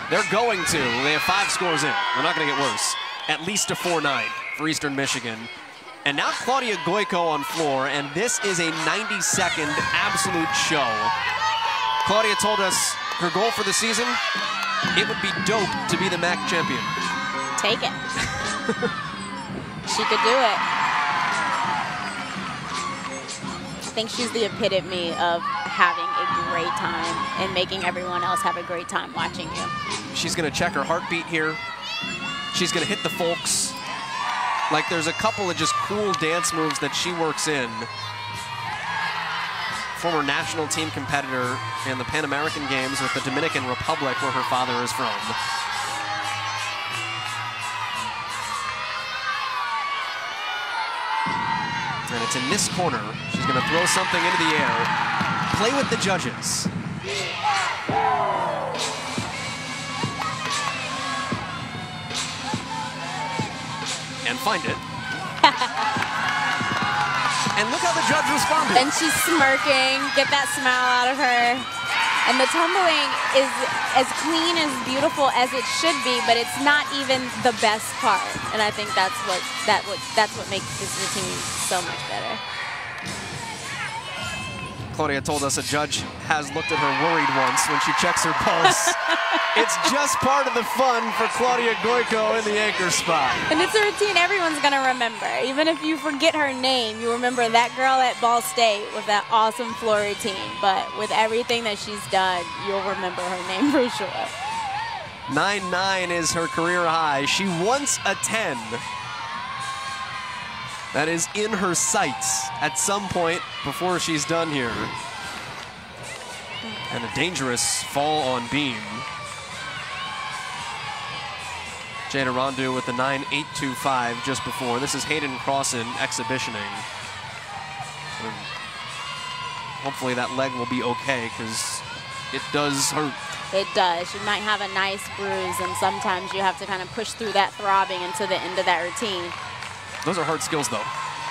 Speaker 1: They're going to. They have 5 scores in. They're not going to get worse. At least a 4-9 for Eastern Michigan. And now Claudia Goico on floor, and this is a 90-second absolute show. Claudia told us her goal for the season, it would be dope to be the MAC champion.
Speaker 2: Take it. She could do it. I think she's the epitome of having a great time and making everyone else have a great time watching you.
Speaker 1: She's going to check her heartbeat here. She's going to hit the folks. Like, there's a couple of just cool dance moves that she works in. Former national team competitor in the Pan American Games with the Dominican Republic, where her father is from. And it's in this corner. She's going to throw something into the air. Play with the judges. And find it. And look how the judge responded.
Speaker 2: And she's smirking. Get that smile out of her. And the tumbling is as clean, as beautiful as it should be, but it's not even the best part. And I think that's what makes this routine so much better.
Speaker 1: Claudia told us a judge has looked at her worried once when she checks her pulse. It's just part of the fun for Claudia Goico in the anchor spot.
Speaker 2: And it's a routine everyone's going to remember. Even if you forget her name, you remember that girl at Ball State with that awesome floor routine. But with everything that she's done, you'll remember her name for sure.
Speaker 1: 9.9 is her career high. She wants a 10. That is in her sights at some point before she's done here. And a dangerous fall on beam. Jada Rondu with the 9.825 just before. This is Hayden Crossan exhibitioning. And hopefully that leg will be okay, because it does hurt.
Speaker 2: It does. You might have a nice bruise, and sometimes you have to kind of push through that throbbing into the end of that routine.
Speaker 1: Those are hard skills, though.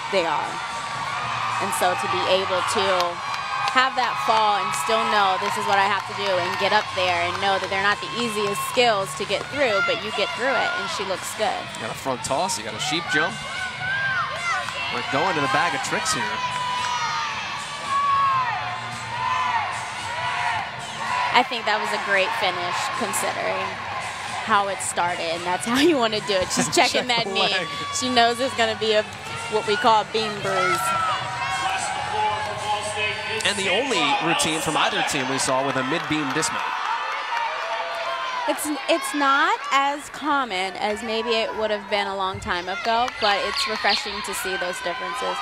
Speaker 2: They are. And so to be able to have that fall and still know this is what I have to do and get up there and know that they're not the easiest skills to get through, but you get through it, and she looks good.
Speaker 1: You got a front toss, you got a sheep jump. We're going to the bag of tricks here.
Speaker 2: I think that was a great finish considering how it started, and that's how you want to do it. She's checking that knee. She knows it's going to be what we call a beam bruise.
Speaker 1: And the only routine from either team we saw with a mid-beam dismount.
Speaker 2: It's not as common as maybe it would have been a long time ago, but it's refreshing to see those differences.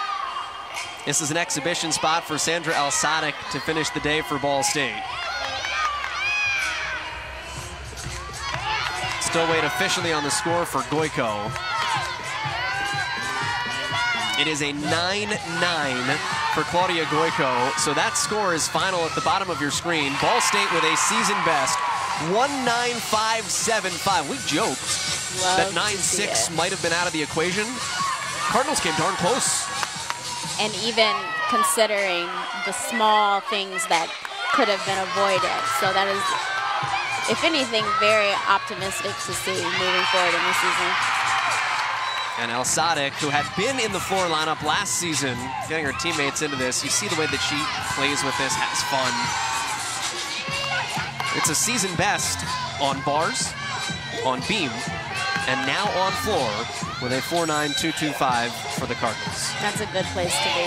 Speaker 1: This is an exhibition spot for Sandra Alsatic to finish the day for Ball State. Still wait officially on the score for Goico. It is a 9-9 for Claudia Goico. So that score is final at the bottom of your screen. Ball State with a season best, 195.75. We joked that 9-6 might have been out of the equation. Cardinals came darn close.
Speaker 2: And even considering the small things that could have been avoided. So that is, if anything, very optimistic to see moving forward in the season.
Speaker 1: And Alsatic, who had been in the floor lineup last season, getting her teammates into this. You see the way that she plays with this, has fun. It's a season best on bars, on beam, and now on floor with a 4.9.225 for the Cardinals.
Speaker 2: That's a good place to be.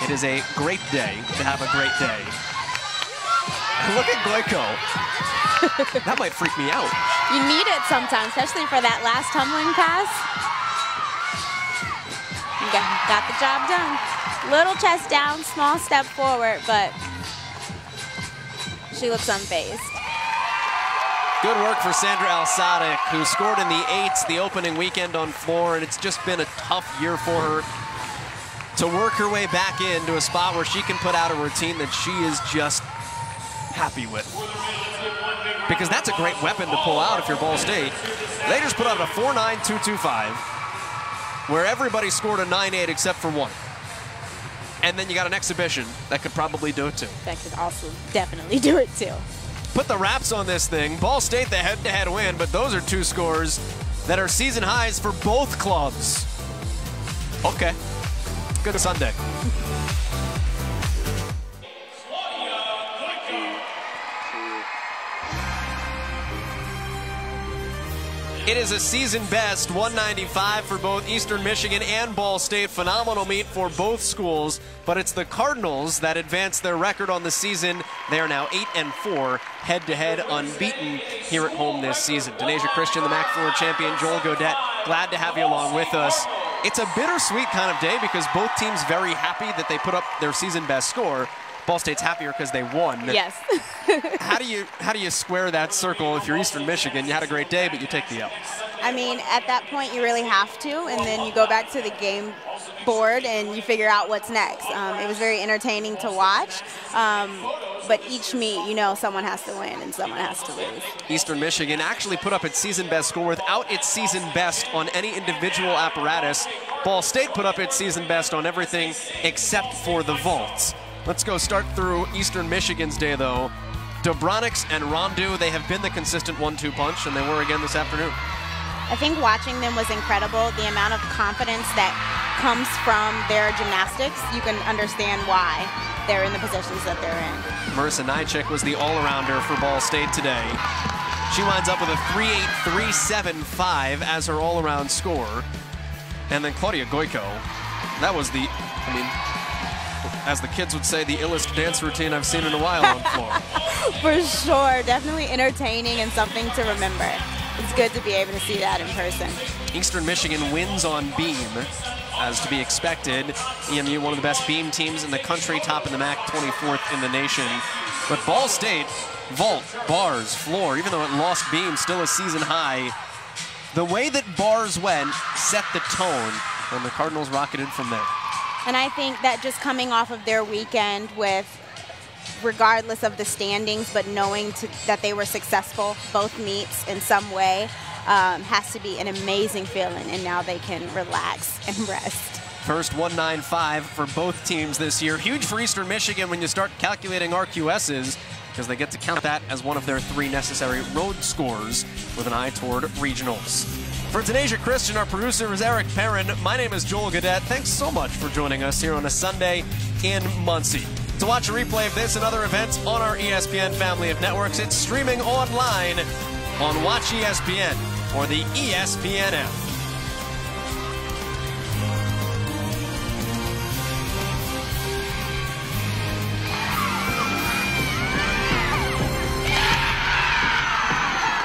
Speaker 1: It is a great day to have a great day. Look at Goico. That might freak me out.
Speaker 2: You need it sometimes, especially for that last tumbling pass. You got the job done. Little chest down, small step forward, but she looks unfazed.
Speaker 1: Good work for Sandra Alsatic, who scored in the 8s the opening weekend on floor, and it's just been a tough year for her to work her way back into a spot where she can put out a routine that she is just happy with. Because that's a great weapon to pull out if you're Ball State. They just put out a 4.9.225, where everybody scored a 9.8 except for one. And then you got an exhibition that could probably do it too.
Speaker 2: That could also definitely do it too.
Speaker 1: Put the wraps on this thing. Ball State the head-to-head win, but those are two scores that are season highs for both clubs. Okay, good Sunday. It is a season best, 195 for both Eastern Michigan and Ball State. Phenomenal meet for both schools, but it's the Cardinals that advance their record on the season. They are now 8-4, head-to-head unbeaten here at home this season. Denasia Christian, the MAC floor champion, Joel Godet, glad to have you along with us. It's a bittersweet kind of day because both teams very happy that they put up their season best score. Ball State's happier because they won.
Speaker 2: Yes.
Speaker 1: How do you square that circle if you're Eastern Michigan? You had a great day, but you take the L.
Speaker 5: I mean, at that point, you really have to, and then you go back to the game board and you figure out what's next. It was very entertaining to watch, but each meet, you know, someone has to win and someone has to lose.
Speaker 1: Eastern Michigan actually put up its season best score without its season best on any individual apparatus. Ball State put up its season best on everything except for the vaults. Let's go start through Eastern Michigan's day, though. Dobronics and Rondu, they have been the consistent 1-2 punch, and they were again this afternoon.
Speaker 2: I think watching them was incredible. The amount of confidence that comes from their gymnastics, you can understand why they're in the positions that they're in.
Speaker 1: Marissa Nychik was the all-arounder for Ball State today. She winds up with a 3.837.5 as her all-around score. And then Claudia Goyko, that was the, I mean, as the kids would say, the illest dance routine I've seen in a while on the floor.
Speaker 2: For sure, definitely entertaining and something to remember. It's good to be able to see that in person.
Speaker 1: Eastern Michigan wins on beam, as to be expected. EMU, one of the best beam teams in the country, top in the MAC, 24th in the nation. But Ball State, vault, bars, floor, even though it lost beam, still a season high. The way that bars went set the tone, and the Cardinals rocketed from there.
Speaker 2: And I think that just coming off of their weekend with, regardless of the standings, but knowing that they were successful, both meets in some way, has to be an amazing feeling, and now they can relax and rest.
Speaker 1: First 195 for both teams this year. Huge for Eastern Michigan when you start calculating RQSs, because they get to count that as one of their 3 necessary road scores with an eye toward regionals. For Tanisha Christian, our producer is Eric Perrin. My name is Joel Gadet. Thanks so much for joining us here on a Sunday in Muncie. To watch a replay of this and other events on our ESPN family of networks, it's streaming online on Watch ESPN or the ESPN app.